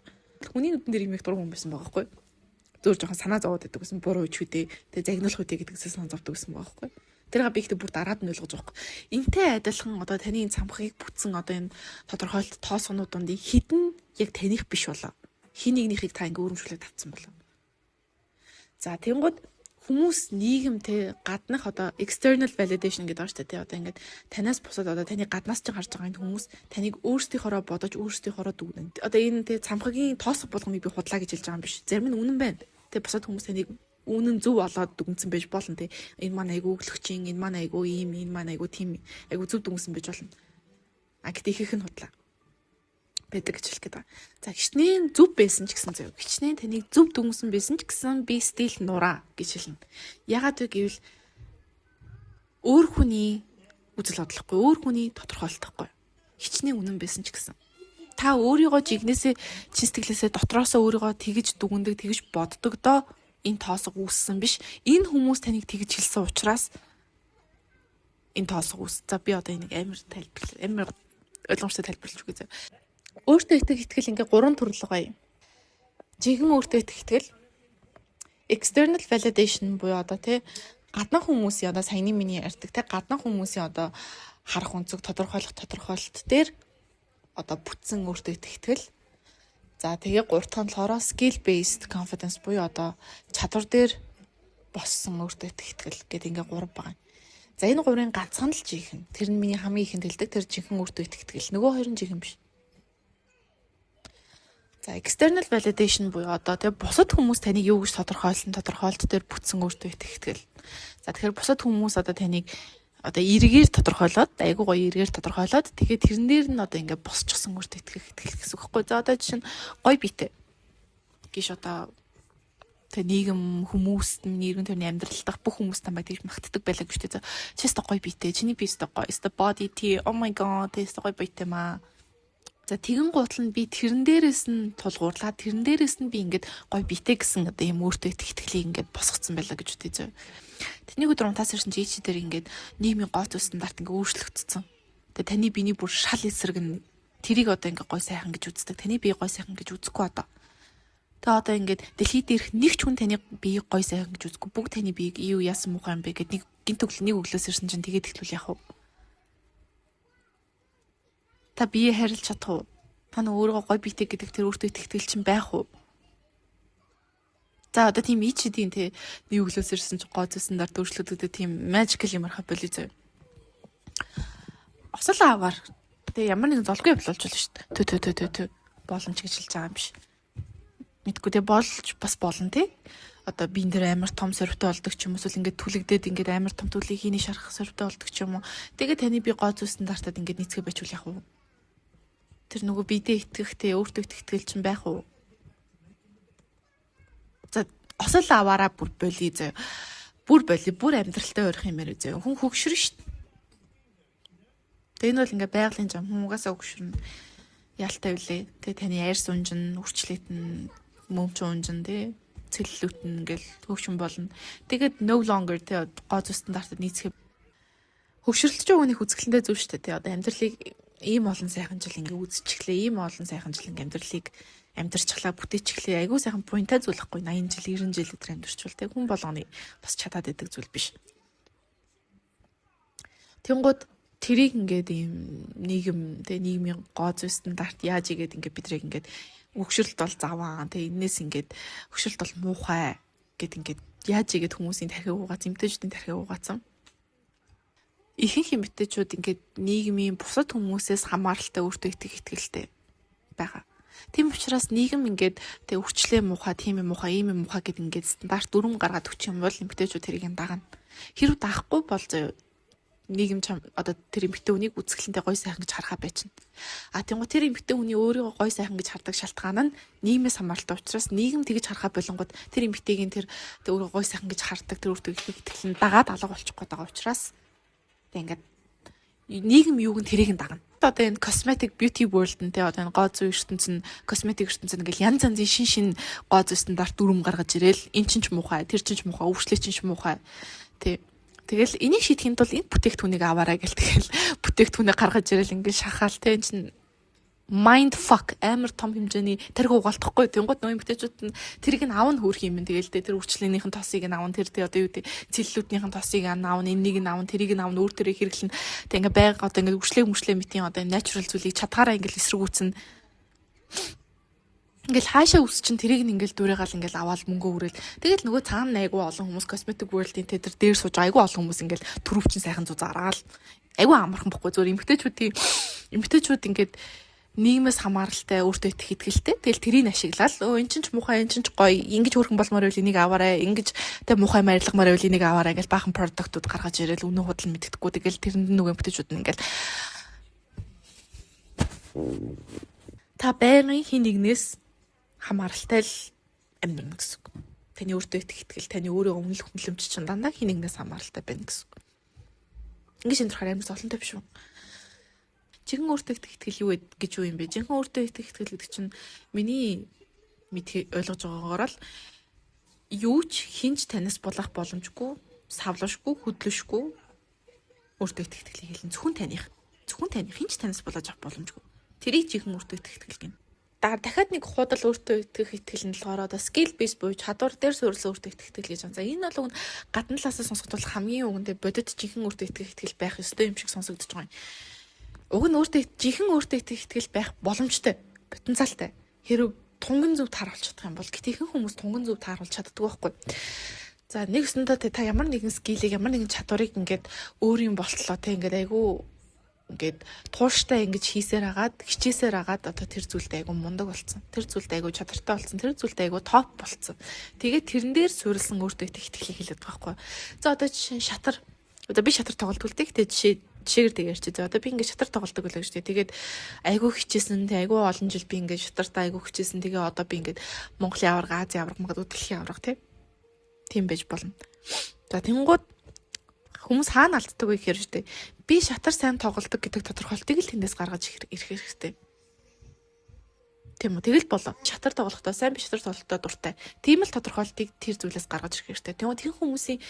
Хүний нүдэн дээр юм их дургу юм байсан байгаа байхгүй. Зүгээр жоохон санаа зовоод байдаг гэсэн буруу үуч үдээ. Тэгээ загнуулах үдээ гэдгээс санаа зовдөг гэсэн байгаа байхгүй. Тэрийг би ихтэй бүр дараад нь ойлгож байгаа байхгүй. Энтэй адилхан одоо таны энэ цамхыг бүтсэн одоо энэ тодорхойлт тоосгонууд донд хідэн яг таних биш болоо. Хин нэгнийхийг та ингээ өрөмжлүүлээд авцсан болов. За тэнгууд хүмүүс нийгэмтэй гаднах одоо external validation гэдэг байна шүү дээ. Одоо ингээд танаас бусад одоо таны гаднаас ч харж байгаа энэ хүмүүс таныг өөрсдийнхоороо бодож өөрсдийнхоороо дүгнэн. Одоо энэ тэ цамхагийн тоосох болгоныг би худлаа гэж хэлж байгаа юм биш. Зарим нь үнэн байна. Тэ бусад хүмүүс таныг үнэн зөв олоод дүгнсэн байж болно тэ. Энэ маань айгүй өглөгчин, энэ маань айгүй ийм, энэ маань айгүй тийм, айгүй зөв дүгнсэн байж болно. Гэтэ ихэнх нь худлаа байдаг гэж хэлэх гээд байгаа. За хичнээн зөв байсан ч гэсэн зөв. Хичнээн таныг зөв дүнсэн байсан ч гэсэн би стил нураа гэж хэлнэ. Ягаад вэ гэвэл өөр хүний үзэл бодлохгүй, өөр хүний тодорхойлтохгүй. Хичнээн үнэн байсан ч гэсэн. Та өөрийгөө жигнэсээ чин сэтгэлээсээ дотроосоо өөрийгөө тэгж дүгндэг, тэгж боддог доо энэ тоосго үүссэн биш. Энэ хүмүүс таныг тэгж хэлсэн учраас энэ тоосго үүс. За би одоо энийг амар ойлгомжтой тайлбарлаж үгүй. Өөртөө итгэл ингээ 3 төрөл байгаа юм. Жинхэнэ өөртөө итгэл external validation буюу одоо тий гаднах хүмүүсийн одоо саяны миний ярьдаг тий гаднах хүмүүсийн одоо харах өнцөг тодорхойлох тодорхойлт дээр одоо бүтсэн өөртөө итгэл. За тэгээ 3 дахь нь болохоор skill based confidence буюу одоо чадвар дээр боссон өөртөө итгэл гэдэг ингээ 3 байгаа. За энэ 3-ын ганцхан л жинхэнэ. Тэр нь миний хамгийн ихэнд хэлдэг тэр жинхэнэ өөртөө итгэл. Нөгөө хоёр нь жинхэнэ биш. За external validation буюу одоо тэгээ бусад хүмүүс таныг юу гэж тодорхойлт дээр бүтсэн өөртөө итгэл. За тэгэхээр бусад хүмүүс одоо таныг одоо эргээр тодорхойлоод айгуу гоё эргээр тодорхойлоод тэгээд тэрэн дээр нь одоо ингээ босчихсон өөртөө итгэл гэсэн үг байхгүй. За одоо жишээ нь гоё биетэй гiş одоо тэг нийгэм хүмүүст нийгэм төрний амьдрал дах бүх хүмүүс тамайг тэгж магтдаг байлаа гэж үү. Чи өстө гоё биетэй, чиний бие өстө гоё, өстө body tea, oh my god, өстө гоё биетэй маа. За тэгэн гутал нь би тэрэн дээрээс нь тулгуурлаад тэрэн дээрээс нь би ингээд гой битээ гэсэн одоо юм өөртөө итгэлийг ингээд босгоцсон байлаа гэж үтэй зөө. Тэний өдөр унтаас ирсэн чи ичи дээр ингээд нийгмийн гооц стандарт ингээд өөрчлөгдсөн. Тэгээ таны биений бүр шал эсрэг нь тэрийг одоо ингээд гой сайхан гэж үздэг. Таны бие гой сайхан гэж үзэхгүй одоо. Тэгээ одоо ингээд дэлхийд ирэх нэг ч хүн таны биеийг гой сайхан гэж үзэхгүй. Бүгд таны биеийг юу яасан муухай юм бэ гэд нэг гинт өглөө нэг өглөөс ирсэн чинь тэгээд ихлүүл яах вэ? Та бие харилж чадах уу? Та өөрийгөө гой биетэй гэдэг тэр өөртөө итгэл чинь байх уу? За одоо тийм ичидийн те нэг өглөөс ирсэн чинь гоо зүйсэндээр өөрчлөгдөд тийм magical юмархаа болий зөө. Осол аваар те ямар нэгэн золгүй явуулж болно шүү дээ. Тө боломж гэж хэлж байгаа юм биш. Мэдгүй те болж бас болно те. Одоо биен дээр амар том сорвтой болдог ч юм уу, эсвэл ингээд түлэгдээд ингээд амар том түлхийг хийний шарах сорвтой болдог ч юм уу. Тэгээд таны би гоо зүй стандартад ингээд нийцгээ байчвал яах вэ? Тэр нөгөө бидээ итгэхтэй өөртөө итгэл чинь байх уу? За осол аваараа бүр боли зөө. Бүр амьдралтай ойрох юм ярэ зөө. Хүн хөгшрөн шүү дээ. Тэгээ энэ бол ингээ байгалийн зам хүн угаасаа хөгшрөн ялтай үлээ. Тэгээ таны арьс унжин, үрчлэтэн, мөмч унжин тий цэллүүд нь ингээл хөгшин болно. Тэгээд no longer тий гоо зүй стандартад нийцэх хөгшрөлтөж байгаа хүнийг үзэсгэлэнтэй зөв шүү дээ тий. Одоо амьдралыг ийм олон сайхан жил ингээ үзчихлээ. Ийм олон сайхан жил ингээ амьдралыг амьдарчглаа, бүтээчихлээ. Айгуу сайхан поинтаа зүйлэхгүй 80 жил, 90 жил өдр амьдарчвал тий хүн болгоны бас чадаад идэг зүйл биш. Тэнгууд тэрийг ингээд ийм нийгэм тий нийгмийн гоо зүй стандарт яаж игээд ингээд бидрийг ингээд хөгшрөлт бол заваа тий энээс ингээд хөгшрөлт бол муухай гэд ингээд яаж игээд хүмүүсийн тархиг угаац, эмтэжүүдийн тархиг угаацсан. Ихэнх эмтэжүүд ингээд нийгмийн бусад хүмүүсээс хамааралтай өөртөө итгэлтэй байгаа. Тийм учраас нийгэм ингээд тэг өвчлээ муухай, тийм юм муухай, ийм юм муухай гэд ингээд стандарт дүрм гаргаад өгчих юм бол эмтэжүүд тэрийг юм дагна. Хэрвээ даахгүй бол зөө нийгэм чам одоо тэр эмэгтэй хүнийг үзэсгэлэнтэй гой сайхан гэж харахаа байчна. Тэнгуү тэр эмэгтэй хүний өөрийгөө гой сайхан гэж хардаг шалтгаан нь нийгмээс хамааралтай учраас нийгэм тэгж харахаа болонгод тэр эмэгтэйгийн тэр өөрийгөө гой сайхан гэж хардаг тэр өөртөө итгэл нь дагаад алга болчих гээд байгаа учраас ингээд нийгэм юуг нь тэрийг нь дагна. Одоо энэ cosmetic beauty world нь те одоо энэ гоо зүй ертөнц нь cosmetic ертөнц ингээл янз янзын шин гоо зүй стандарт дүрм гаргаж ирээл эн чинь ч муухай, тэр чинь ч муухай, өвчлөө чинь ч муухай. Тэгэл энийг шийдэхин тулд энэ бүтээгдэхүүнийг аваарай гэл тэгэл бүтээгдэхүүнээ гаргаж ирээл ингээл шахаал те энэ чинь mind fuck амар том хэмжээний тархи угаалтахгүй. Тэнгууд нөө эмгтээчүүд нь тэрийг нь авна хөөх юм. Тэгэл тэр үрчлээнийхэн тосыг нь авна, тэр одоо юу гэдэг цэллүүднийхэн тосыг авна, энэнийг нь авна, тэрийг нь авна, өөр төрөө хэрэглэн. Тэг ингээ байга одоо ингээ үрчлээ мэтийн одоо natural зүйлийг чадгаараа ингээл эсрэгүүцэн. Ингээл хаашаа үс чинь тэрийг нь ингээл дүүрээгаал ингээл аваад мөнгө өрөөл. Тэгэл нөгөө цаана айгу олон хүмүүс cosmetic world-ийн тэр дээр сууж айгу олон хүмүүс ингээл төрөв чин сайхан зузаараад айгу амархан бохгүй зөв эмгтээчүүд ингээд нийгмээс хамааралтай өөртөө итгэлтэй. Тэгэл тэрийг ашиглаад эн чинь ч муухай, эн чинь ч гоё, ингэж хөрхөн болмоор байвал энийг аваарай, ингэж тэ муухай марилгамаар байвал энийг аваарай гэж баахан продуктууд гаргаж ирээл үнэн худал мэддэхгүй. Тэгэл тэрэнд нөгөө эмгтээчүүд нь ингээл та байнгын хин нэгнээс хамааралтай л амьдрна гэсэн үг. Таны өөртөө итгэл, таны өөрөө өмнөх хүнлэмж чинь дандаа хин нэгнээс хамааралтай байна гэсэн үг. Ингээд шинжлэхээр амар золонтой биш үү? Жинхэнэ өөртөө итгэл юу гэж юу юм бэ? Жинхэнэ өөртөө итгэл гэдэг чинь миний ойлгож байгаагаар л юу ч хинж танаас булах боломжгүй, савлуушгүй, хөдлөшгүй өөртөө итгэлийг хэлнэ. Зөвхөн таних хинж танаас булаж авах боломжгүй. Тэрийг жинхэнэ өөртөө итгэл гэнэ. Дахиад нэг худал өөртөө итгэх итгэл нь болохоор одоо skill based буюу чадвар дээр суурилсан өөртөө итгэл гэж байна. За энэ бол гадна талаас сонсогдвол хамгийн үгэндээ бодит жинхэнэ өөртөө итгэх итгэл байх ёстой юм шиг сонсогдож байгаа юм. Уг нь жинхэнэ өөртөө итгэл байх боломжтой, потенциалтай. Хэрэг тунган зөв тааруулж чадах юм бол гэтээхэн хүмүүс тунган зөв тааруулж чаддаг байхгүй. За нэгсэндээ та ямар нэгэн скиллийг, ямар нэгэн чадварыг ингээд өөрийн болтлоо те ингээд айгүй ингээд тууштай ингэж хийсээр агаад, хичээсээр агаад одоо тэр зүйлд айгүй мундаг болцсон. Тэр зүйлд айгүй чадвартай болцсон. Тэр зүйлд айгүй топ болцсон. Тэгээд тэрэн дээр суурилсан өөртөө итгэлийг хэлээд байгаа байхгүй. За одоо жишээ нь шатар. Одоо би шатар тоглолтгүй л дээ. Жишээгээр тэгэр чи. За одоо би ингээд шатар тоглолдог байлаа гэж. Тэгээд айгүй хичээсэн, айгүй олон жил би ингээд шатартаа айгүй хичээсэн. Тэгээ одоо би ингээд Монголын аварга, Азийн аварга, магадгүй дэлхийн аварга тийм байж болно. За тэнгууд хүмүүс хаана алддаг вэ гэхээр штэ. Би шатар сайн тоглолдог гэдэг тодорхойлтыг л тэндээс гаргаж ирэх хэрэгтэй. Тийм үү? Тэгэл болоо. Шатар тоглохдоо сайн, би шатар тоглохдоо дуртай. Тийм л тодорхойлтыг тэр зүйлээс гаргаж ирэх хэрэгтэй. Тэгвэл хүмүүсийн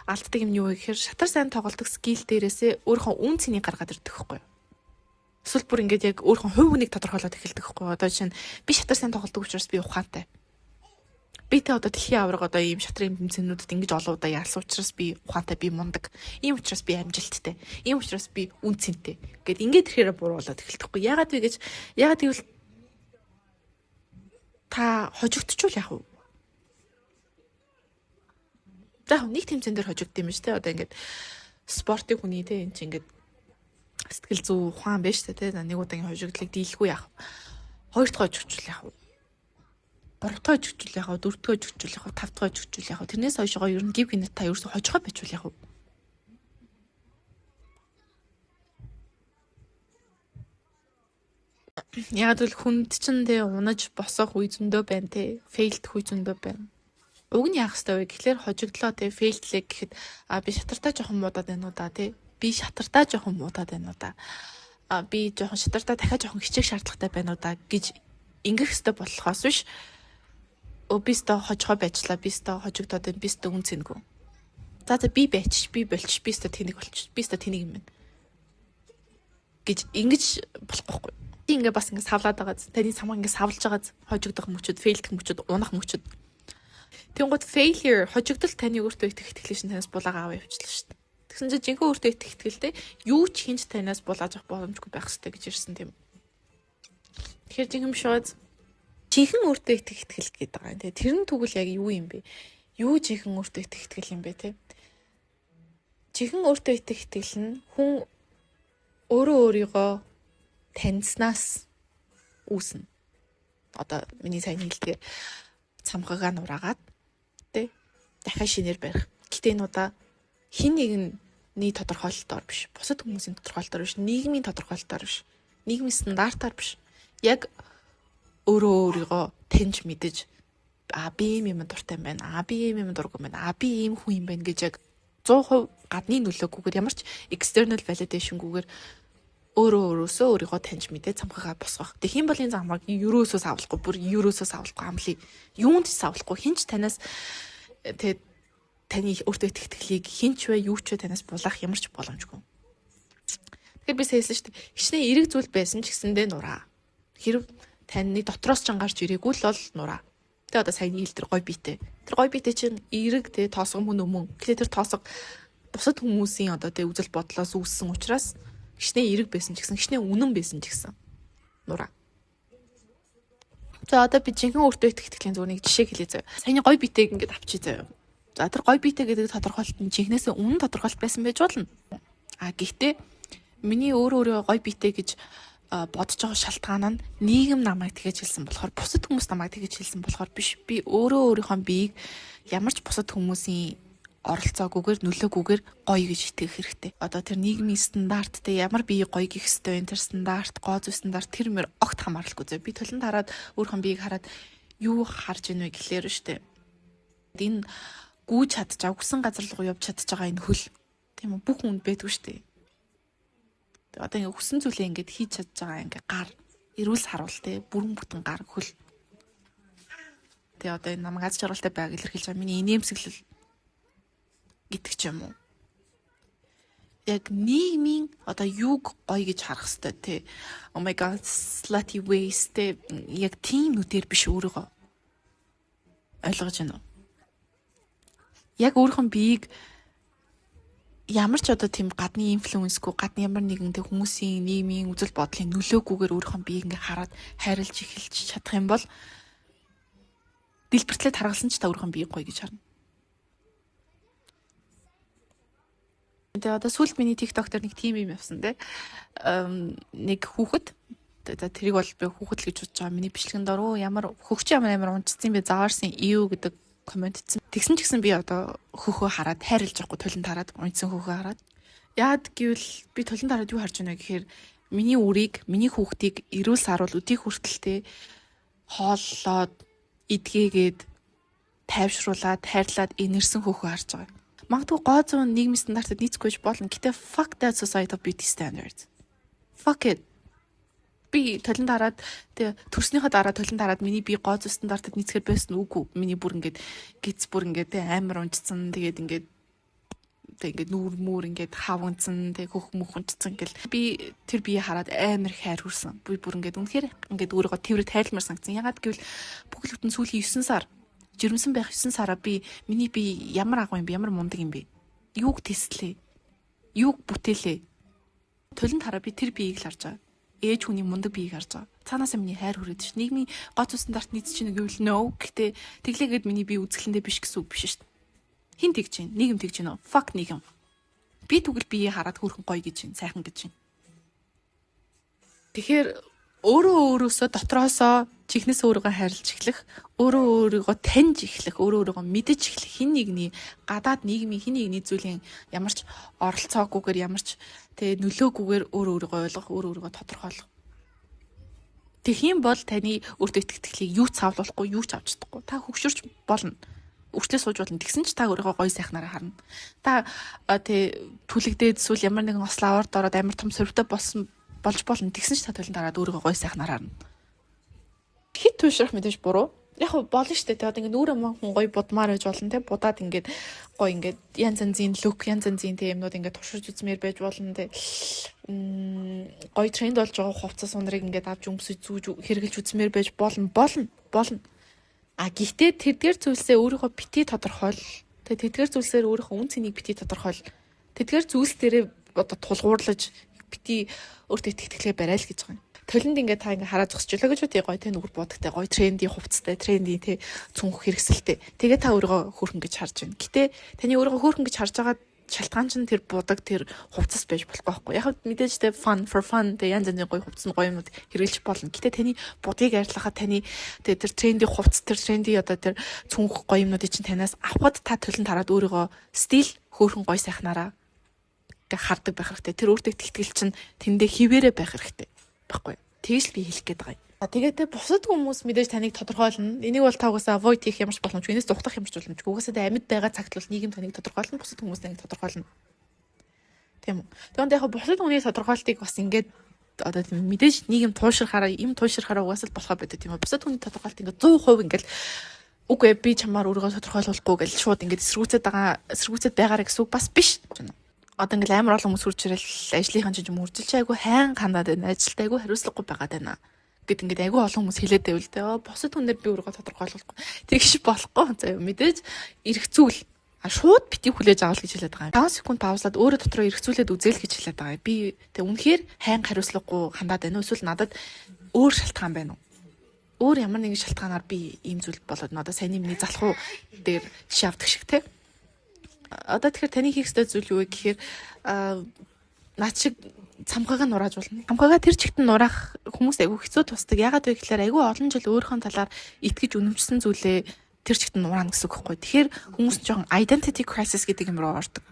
алддаг юм юу вэ гэхээр шатар сайн тоглодог скил дээрээсээ өөрийнхөө үн цэнийг гаргаад ирдэг байхгүй юу? Эсвэл бүр ингээд яг өөрийнхөө хувь үнийг тодорхойлоод эхэлдэг байхгүй юу? Одоо жишээ нь би шатар сайн тоглодог учраас би ухаантай. Би тэ одоо дэлхийн аварга одоо ийм шатрын тэмцээнүүдэд ингэж олон удаа яалсан учраас би ухаантай, би мундаг. Ийм учраас би амжилттай. Ийм учраас би үн цэнтэй. Гэт ингээд ирэхээр буруулаад эхэлдэг. Ягаад гэвэл та хожигдчихвол яах вэ? За нэг тэмцээн дээр хожигдсон юм шүү дээ. Одоо ингээд спортын хүний те энэ чинь ингээд сэтгэл зүй ухаан байж та те нэг удаагийн хожигдлыг дийлэхгүй яах вэ? Хоёр дахь хожигдчихвол яах вэ? 3-р хожигчул яах вэ? 4-р хожигчул яах вэ? 5-р хожигчул яах вэ? Тэрнээс хойшоо ер нь гів гинэ та ерөөсө хожихоо бичүүл яах вэ? Яг л хүнд чинь тэ унаж босох үе зөндөө байна те. Фейлдэх үе зөндөө байна. Уг нь яах ёстой вэ гэхлээр хожигдлоо те фейлдлээ гэхэд би шатартаа жоохон муудаад байна уу да те. Би шатартаа жоохон муудаад байна уу да. Би жоохон шатартаа дахиад жоохон хичээх шаардлагатай байна уу да гэж ингэх ёстой болохоос биш. Бистэ хожихоо байжлаа. Бистэ хожигдоод байна. Бистэ үн цэнгүй. За би байчих, би болчих, бистэ тэнийг болчих. Бистэ тэнийг юм байна. Гэж ингэж болохгүй. Ингээ бас ингээ савлаад байгаа. Таны самаа ингээ савлж байгаа. Хожигдох мөчөд, фейлдэх мөчөд, унах мөчөд. Тэнгууд failure хожигдол таны өөртөө итгэх итгэлээс танаас булаагаа аваа явуулчихлаа шүү дээ. Тэгсэн чинь жинхэнэ өөртөө итгэх итгэлтэй юу ч хинж танаас булааж авах боломжгүй байх хэрэгтэй гэж ирсэн тийм. Тэгэхээр жинхэнэ биш байгаа. Жинхэнэ өөртөө итгэх итгэл гэдэг байгаа юм тий. Тэр нь тэгвэл яг юу юм бэ? Юу жинхэнэ өөртөө итгэх итгэл юм бэ тий? Жинхэнэ өөртөө итгэх итгэл нь хүн өөрөө өөрийгөө таньснаас үүснэ. Одоо миний сайн хэлдгээр цамхагаа нураагаад тий дахиад шинээр барих. Гэтэ энэ удаа хин нэгний тодорхойлолтоор биш, бусад хүмүүсийн тодорхойлолтоор биш, нийгмийн тодорхойлолтоор биш, нийгмийн стандартаар биш. Яг өөрийгөө таньж мэдэж би ийм юм дуртай юм байна. Би ийм юм дургүй юм байна. Би ийм хүн юм байна гэж яг 100% гадны нөлөөгүйгээр ямар ч external validation-гүйгээр өөрөөсөө өөрийгөө таньж мэдээ цамхагаа босгох. Тэг хин бол энэ замыг ерөөсөө савлахгүй, бүр ерөөсөө савлахгүй амлий. Юунд ч савлахгүй. Хинч танаас тэг таны өөртөө итгэх итгэлийг хинч вэ, юу ч вэ танаас булаах ямар ч боломжгүй. Тэгэхээр би хэлсэн шүү дээ. Хичнээн эрэг зүйл байсан ч гэсэндээ нураа. Хэрв таны дотроос ч ангарч ирээгүй л бол нураа. Тэг одоо саяны хэл тэр гой биетэй. Тэр гой биетэй чинь эрэг тэг тоосго мөн. Гэхдээ тэр тоосго бусад хүмүүсийн одоо тэг үзэл бодлоос үүссэн учраас хичнээн эрэг байсан ч гэсэн хичнээн үнэн байсан ч гэсэн нураа. За одоо би жинхэнэ өөртөө итгэх итгэлийн зүгээр нэг жишээ хэлье заяа. Саяны гой биетэйг ингээд авчий заяа. За тэр гой биетэй гэдэг тодорхойлолт нь жинхнээсээ үнэн тодорхойлолт байсан байж болно. Гэхдээ миний өөрөө гой биетэй гэж бодож байгаа шалтгаан нь нийгэм намайг тэгэж хэлсэн болохоор бусад хүмүүс намайг тэгэж хэлсэн болохоор биш. Би өөрийнхөө биеийг ямар ч бусад хүмүүсийн оролцоогүйгээр нөлөөгүйгээр гоё гэж итгэх хэрэгтэй. Одоо тэр нийгмийн стандарттай ямар бие гоё гих хэвээр тэр стандарт, гоо зүй стандарт тэр мөр огт хамааралгүй зөө. Би толонд хараад өөрийнхөө биеийг хараад юу харж ийнвэ гэхлээр штэ. Энэ гүйж чадчихаа, хүсэн газар руу явж чадж байгаа энэ хөл. Тийм үү? Бүх хүнд байдгүй штэ. Одоо ингэ хүсэн зүйлээ ингэж хийж чадж байгаа ингэ гар, эрүүл харуул те, бүрэн бүтэн гар хөл. Тэгээ одоо энэ намайг аз жаргалтай байг илэрхийлж байгаа миний инээмсэглэл гэдэг ч юм уу. Яг нийгмийн одоо юуг гоё гэж харах хэрэгтэй те. Oh my god, slutty waist те. Яг тийм нүдээр биш өөрийгөө ойлгож байна уу? Яг өөрийнхөө биеийг ямар ч одоо тийм гадны инфлюенсгүй, гадны ямар нэгэн тэг хүмүүсийн нийгмийн үзэл бодлын нөлөөгүйгээр өөрийнхөө биеийг ингээ хараад хайрлж эхэлж чадах юм бол дэлбэртлээ таргалсан ч та өөрийнхөө биеийг гоё гэж харна. Тэгээ одоо сүүлд миний TikTok дээр нэг тим юм явсан те. Нэг хүүхэд тэрийг бол би хүүхэд л гэж бодож байгаа. Миний бичлэгэн дөрөв ямар хөгч ямар унцсан бэ заарсан юу гэдэг комент хийсэн. Тэгсэн ч гэсэн би одоо хөхөө хараад хайрлаж явахгүй толинд хараад унцсан хөхөө хараад. Яад гэвэл би толинд хараад юу харж байна гэхээр миний үрийг, миний хүүхдийг эрүүл саруул өдийг хүртэлтэй хооллоод эдгээгээд тайвшруулад, хайрлаад энерсэн хөхөө харж байгаа. Магадгүй гоо зүүн нийгмийн стандартад нийцэхгүй болно. Гэтэ fuck that societal beauty standards. Fuck it. Би толинд хараад тэгээ төрснийхөө дараа толинд хараад миний би гоо зүүн стандартад нийцэхээр байсан үгүй. Миний бүр ингээд гиз бүр ингээд амар унцсан. Тэгээд ингээд нүүр мүүр ингээд хав унцсан. Тэгээ хөх мөх унцсан гэл. Би тэр бие хараад амар хайр хүрсэн. Би бүр ингээд үнэхээр ингээд өөрийгөө тэрвэт хайрламар санагдсан. Ягаад гэвэл бүхэл бүтэн сүүлийн 9 сар жирэмсэн байх 9 сараа миний би ямар агуу юм бэ? Ямар мундаг юм бэ? Юуг тэслээ? Юуг бүтээлээ? Толинд хараа би тэр биеийг л харж байгаа. Ээж хүний мундаг биеийг харж байгаа. Цаанаасаа миний хайр хүрээд ш. Нийгмийн гоо зүй стандарт нийцэж чинь гэвэл no. Гэтэ тэглээгээд миний бие үзэсгэлэндээ биш гэсэн үг биш ш. Хин тэгж чинь? Нийгэм тэгж чинь. Fuck нийгэм. Би тэгвэл биеийг хараад хөөрхөн гоё гэж чинь, сайхан гэж чинь. Тэгэхээр өөрөө өөрөөсөө дотроосоо чихнээс өөрийгөө хайрлаж эхлэх, өөрөө өөрийгөө таньж эхлэх, өөрөө өөрийгөө мэдэж эхлэх, хин нэгний гадаад нийгмийн хин нэгний зүйлийн ямар ч оролцоогүйгээр ямар ч тэ нөлөөгүйгээр өөрөө өөрийгөө ойлгох, өөрөө өөрийгөө тодорхойлох. Тэгхийн бол таны өөртөө итгэхийг юу ч цаавлуулахгүй, юу ч авч чадахгүй. Та хөгшөрч болно. Үрчлээ сууж болно. Тэгсэн ч та өөрийгөө гоё сайхнараа харна. Та түлэгдээд эсвэл ямар нэгэн ослоо аваад ороод амар том сөрөвтэй болсон болж болно. Тэгсэн ч та төлөнд дараад өөрийгөө гоё сайхнараа харна. Хит туушрах мэдээж буруу. Яг болно шүү дээ. Тэгээд ингээд нүүр амхан гоё будмаар байж болно те. Будаад ингээд гоё ингээд янз янзын лук, янз янзын те юмнууд ингээд туршиж үзмээр байж болно те. Гоё тренд болж байгаа хувцас ундрыг ингээд авч өмсөж зүүж хэрэгжилж үзмээр байж болно. А гэхдээ тэдгээр зүйлсээ өөрийгөө бити тодорхойл. Тэгээд тэдгээр зүйлсээр өөрийнхөө үн цэнийг бити тодорхойл. Тэдгээр зүйлс дээрээ одоо тулгуурлаж бити өөртөө итгэлээ барай л гэж байгаа юм. Толинд ингээд та ингээд хараа зогсчихлоо гэж үү гоё те нүгэр буудагтай гоё тренди хувцастай тренди те цүнх хэрэгсэлтэй. Тэгээ та өөрийгөө хөөрхөн гэж харж байна. Гэтэ таны өөрийгөө хөөрхөн гэж харж байгаа шалтгаан чинь тэр будаг тэр хувцас байж болохгүй байхгүй. Яг мэдээж те fun те янз янзын гоё хувцас гоё юмуд хэрэглэж болно. Гэтэ таны будыг арилгахад таны тэр тренди хувцас тэр тренди одоо тэр цүнх гоё юмнуудыг чинь танаас авахд та толинд хараад өөрийгөө стил хөөрхөн гоё сайхнараа гэ хардаг байх хэрэгтэй. Тэр өөртөө итгэл чинь тэндээ хിവэрэ байх хэрэгтэй. Баггүй. Тэгж би хэлэх гээд байгаа юм. Тэгээд бусад хүмүүс мэдээж таныг тодорхойлно. Энийг бол та угаасаа avoid хийх ямарч боломжгүй. Энэс зугтах ямарч боломжгүй. Угаасаа амьд байгаа цагт бол нийгэм таныг тодорхойлно, бусад хүмүүс таныг тодорхойлно. Тийм үү. Тэгвэл яг бусад хүний тодорхойлтыг бас ингээд одоо тийм мэдээж нийгэм туушрахаараа угаасаа л болохоо байдаг тийм үү. Бусад хүний тодорхойлт ингээд 100% ингээд үгүй би чамаар өөрийгөө тодорхойлуулахгүй гэж шууд ингээд эсэргүүцээд байгаарэ гэсэн үг бас биш. Одоо ингээл амар олон хүмүүс хурж ирэл ажлынхан чинь мөржилж айгу хайн хандаад байна. Ажилд айгу хариуцлагагүй байгаад байна. Гэт ингээд айгу олон хүмүүс хэлээд байвал дээ. Босод хүнээр би өөрийгөө тодорхойлуулахгүй. Тэгш болохгүй. За мэдээж эргцүүл. Шууд бити хүлээж авах гэж хэлээд байгаа юм. 5 секунд паузлаад өөрөө дотроо эргцүүлээд үзэл гэж хэлээд байгаа юм. Би тэг үнэхээр хайн хариуцлагагүй хандаад байна уу? Эсвэл надад өөр шалтгаан байна уу? Өөр ямар нэгэн шалтгаанаар би ийм зүйл болоод надад сайн юмний залхуу дээр жишээ авдаг шиг те. Одоо тэгэхээр таны хийх ёстой зүйл юу вэ гэхээр наад шиг цамхаага нурааж болно. Цамхаага тэр чигт нь нураах хүмүүс айгүй хэцүү тусдаг. Ягаад вэ гэхээр айгүй олон жил өөрийнхөө талаар итгэж үнэмшсэн зүйлээ тэр чигт нь нураана гэсэн үг байхгүй. Тэгэхээр хүмүүс жоохон identity crisis гэдэг юм руу ордог.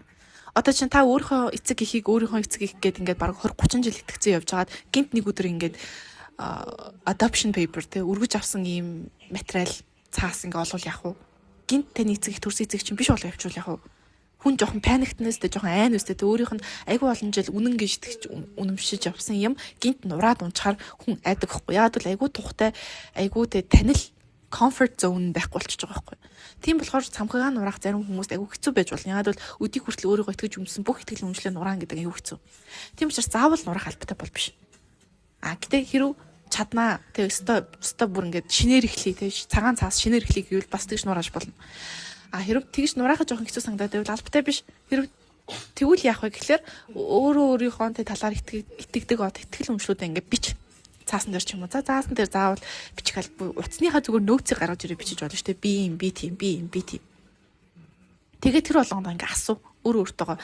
Одоо чинь та өөрийнхөө эцэг эхийг гээд ингээд бараг 20 30 жил итгэцэн явж байгаад гинт нэг өдөр ингээд adoption paper те өргөж авсан ийм материал цаас ингээд олвол яах вэ? Гинт таны эцэг их төрсөн эцэг чинь биш болоо явуул яах вэ? Хүн жоохон паниктнээс тэ жоохон айн үстэй тэ өөрийнх нь айгүй олон жил үнэн гэж итгэж үнэмшиж явсан юм гинт нураад унчаар хүн айдаг байхгүй. Яад бол айгүй тухтай айгүй тэ танил comfort zone байхгүй болчихж байгаа байхгүй. Тийм болохоор цамхагаа нураах зарим хүмүүст айгүй хэцүү байж болно. Яад бол өдийг хүртэл өөрийгөө итгэж өмсөн бүх итгэл үнэмшлээ нураан гэдэг айгүй хэцүү. Тийм учраас заавал нураах албатай бол биш. Гэтэ хэрв чаднаа тэ өстой бүр ингээд шинээр эхлэе тэ цагаан цаас шинээр эхлэе гэвэл бас тэгж нурааж болно. Хэрэг тэгж нураахад жоохон хэцүү санагдаад байвал албатай биш. Хэрэг тэгвэл яах вэ гэхээр өөрийнхөө талаар итгэдэг итгэл өмшлүүдээ ингээд бич цаасан дээр ч юм уу. Заасан дээр заавал бичих албагүй. Утасныхаа зүгээр нөөцийг гаргаж ирээ бичиж болно шүү дээ. Би юм, би тийм. Тэгээд тэр болгонд ингээд асуу. Өөртөөгөө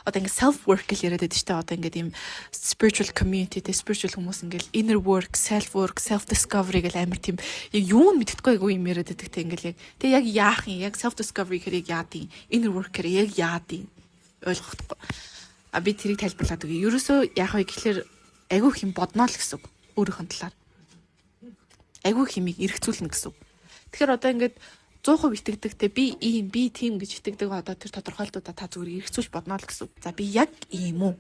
одоо ингээд self work гэж яриад байдаг шүү дээ. Одоо ингээд ийм spiritual community те spiritual хүмүүс ингээд inner work, self discovery гэл амар тийм яг юу нь мэддэхгүй айгүй юм яриад байдаг те ингээд яг тэг яг яах юм яг self discovery хэрэг яад юм inner work хэрэг яг яад юм ойлгохгүй. Би тэрийг тайлбарлаад өгье. Ерөөсөө яах вэ гэхээр айгүй их юм бодноо л гэсэн үг. Өөрийнхөө талаар. Айгүй их юмыг эргцүүлнэ гэсэн үг. Тэгэхээр одоо ингээд 100% итгэдэг те би ийм би тийм гэж итгэдэг одоо тэр тодорхойлтуудаа та зүгээр эргцүүлж бодноо л гэсэн. За би яг ийм үү?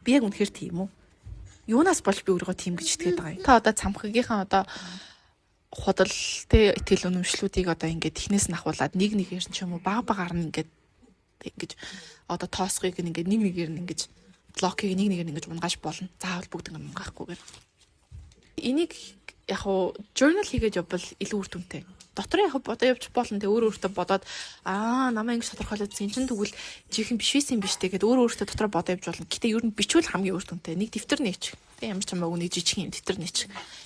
Би яг үнэхээр тийм үү? Юунаас болж би өөрийгөө тийм гэж итгээд байгаа юм? Та одоо цамхагийнхаа одоо худал те итгэл үнэмшлүүдийг одоо ингээд ихнээс нь ахуулаад нэг нэгээр нь ч юм уу баг нь ингээд ингэж одоо тоосхыг ингээд нэг нэгээр нь ингэж блокийг нэг нэгээр нь ингэж унгааж болно. Заавал бүгд ингэ унгаахгүйгээр. Энийг яг уу journal хийгээд явбал илүү үр дүнтэй. Дотор яг бодоо явж болно. Тэ өөртөө бодоод намайг ингэж тодорхойлоодсэн чинь тэгвэл жихэн биш байсан биш тэгээд өөртөө дотор бодоо явж болно. Гэтэ ер нь бичвэл хамгийн үр дүнтэй. Нэг дэвтэр нээч. Тэ ямар ч хамаагүй нэг жижиг юм дэвтэр нээч.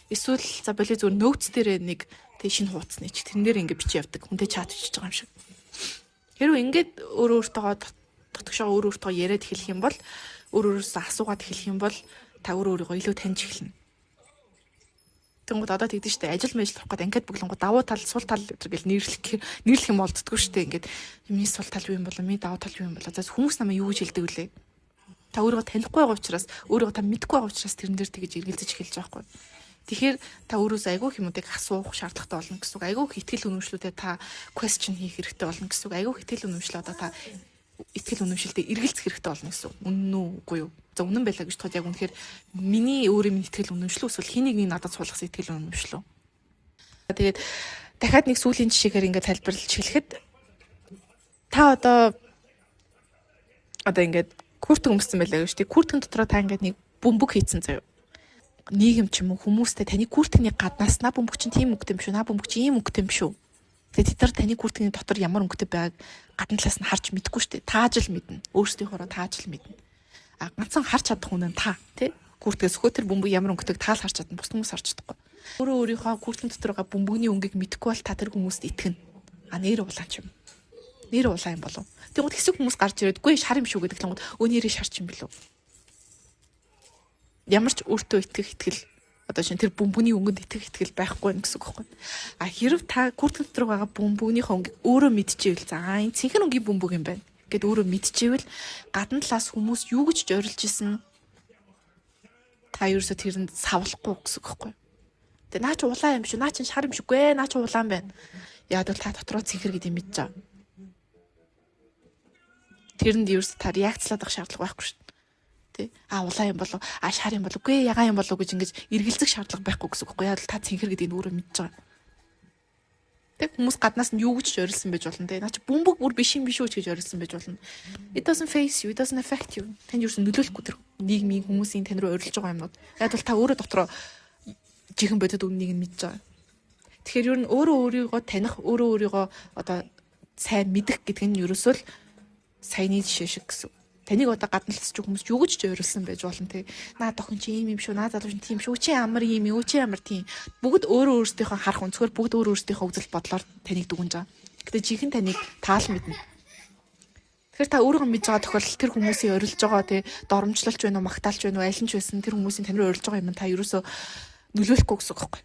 Эсвэл за болоо зүгээр notes дээрээ нэг тэ шинэ хуудас нээч. Тэрнээр ингэ бичиж явдаг. Хүнтэй чат хийж байгаа юм шиг. Хэрвээ ингээд өөртөө дотгошоо өөртөө яриад эхлэх юм бол өөрөөсөө асуугаад эхлэх юм бол та өөрийгөө илүү таньж эхэлнэ. Тэнгууд одоо тэгдэж штэ ажил мэл авах гээд анкет бүглэнгууд давуу тал сул тал гэл нэрлэх юм болддгоо штэ ингээд миний сул тал юу юм болоо миний давуу тал юу юм болоо за хүмүүс намайг юу гэж хэлдэг үлээ та өөрийгөө танихгүй байгаа учраас өөрийгөө та мэдгүй байгаа учраас тэрэн дээр тэгэж эргэлзэж эхэлж байгаа байхгүй тэгэхээр та өөрөөсөө айгүй хүмүүдэг асуух шаардлагатай болно гэсэн үг айгүй ихтгэл үнэмшлүүдэд та question хийх хэрэгтэй болно гэсэн үг айгүй ихтгэл үнэмшил одоо та ихтгэл үнэмшилтэд эргэлзэх хэрэгтэй болно гэсэн үг үнэн үү үгүй юу за үнэн байлаа гэж бодоход яг үнэхээр миний өөрийн итгэл үнэмшлүү эсвэл хэнийг нэг надад суулгасан итгэл үнэмшлүү. Тэгээд дахиад нэг сүүлийн жишээгээр ингээд тайлбарлаж хэлэхэд та одоо ингээд күртэг өмссөн байлаа гэж тийм күртгэн дотроо та ингээд нэг бөмбөг хийцэн заяа. Нийгэм ч юм уу хүмүүстэй таны күртгэний гаднаас на бөмбөг чинь тийм өнгөтэй юм шүү. На бөмбөг чинь ийм өнгөтэй юм шүү. Тэгээд тэд нар таны күртгэний дотор ямар өнгөтэй байгааг гадна талаас нь харж мэдгүй шүү дээ. Тааж л мэднэ. Өөрсдийнхоороо тааж л мэднэ. А ганцхан харж чадах хүн нь та тий күртгэс хөөтөр бөмбөг ямар өнгөтэйг таал харж чадна бус хүмүүс харж чадахгүй өөрийнхөө күртгэн дотор байгаа бөмбөгний өнгийг мэдхгүй бол та тэр хүмүүст итгэнэ а нэр улаан ч юм нэр улаан юм болов тэгвэл хэсэг хүмүүс гарч ирээдгүй шар юм шүү гэдэг л өнөөрөө шарч юм билүү ямар ч өөртөө итгэл одоо шин тэр бөмбөгний өнгөнд итгэл байхгүй юм гэсэн үг байхгүй а хэрв та күртгэн дотор байгаа бөмбөгнийхөө өнгийг өөрөө мэдчихвэл за энэ цэнхэр өнгийн бөмбөг юм байна гэд өөрөө мэдчихвэл гадна талаас хүмүүс юу гэж зориулж исэн та ерөөсө тэрэнд савлахгүй гэсэн үг байхгүй. Тэгээ наа чи улаан юм шүү, наа чи шар юм шиггүй, наа чи улаан байна. Яг л та дотроо цэнхэр гэдэг юм мэдэж байгаа. Тэрэнд ерөөсө та реакцлаад авах шаардлага байхгүй шүү. Тэ? Улаан юм болов, шар юм болов, үгүй ягаан юм болов гэж ингэж эргэлзэх шаардлага байхгүй гэсэн үг байхгүй. Яг л та цэнхэр гэдгийг өөрөө мэдэж байгаа. Тэг хүмүүс гаднаас нь юу гэж зориулсан байж болно те. Наа чи бөмбөг бүр биш юм биш үү гэж зориулсан байж болно. It doesn't face you, it doesn't affect you. Тань юусэн нөлөөлөхгүй тэр нийгмийн хүмүүсийн тань руу орилж байгаа юмнууд. Яг бол та өөрөө дотроо жихэн бодит үннийг нь мэдж байгаа. Тэгэхээр ер нь өөрөө өөрийгөө таних, өөрөө өөрийгөө одоо сайн мэдэх гэдэг нь ерөөсөө л саяны жишээ шиг гэсэн. Таныг одоо гадналаас ч хүмүүс юу гэж зориулсан байж болно те. Наа дохин чи ийм юм шүү, наа залуу чинь тийм шүү, чи ямар ийм юм, чи ямар тийм. Бүгд өөрөө өөрсдийнхөө харах өнцгөр бүгд өөрөө өөрсдийнхөө үзэл бодлоор таныг дүгнэж байгаа. Гэтэ жинхэнэ таныг таал мэднэ. Тэгэхээр та өөрөө мэдж байгаа тохиолдолд тэр хүмүүсийн орилж байгаа те доромжлолч байна уу, магтаалч байна уу, аль нь ч байсан тэр хүмүүсийн тань руу орилж байгаа юм та ерөөсөө нөлөөлөхгүй гэсэн үг байхгүй.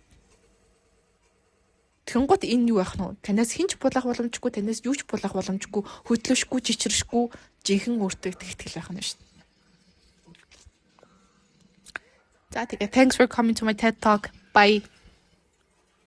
Тэнгууд энэ юу байх нь вэ? Танаас хинч булах боломжгүй, танаас юу ч булах боломжгүй, хөдлөшгүй, жичрэшгүй жинхэнэ өөртөө итгэл байх нь шүү дээ. За тэгээ thanks for coming to my TED Talk. Bye.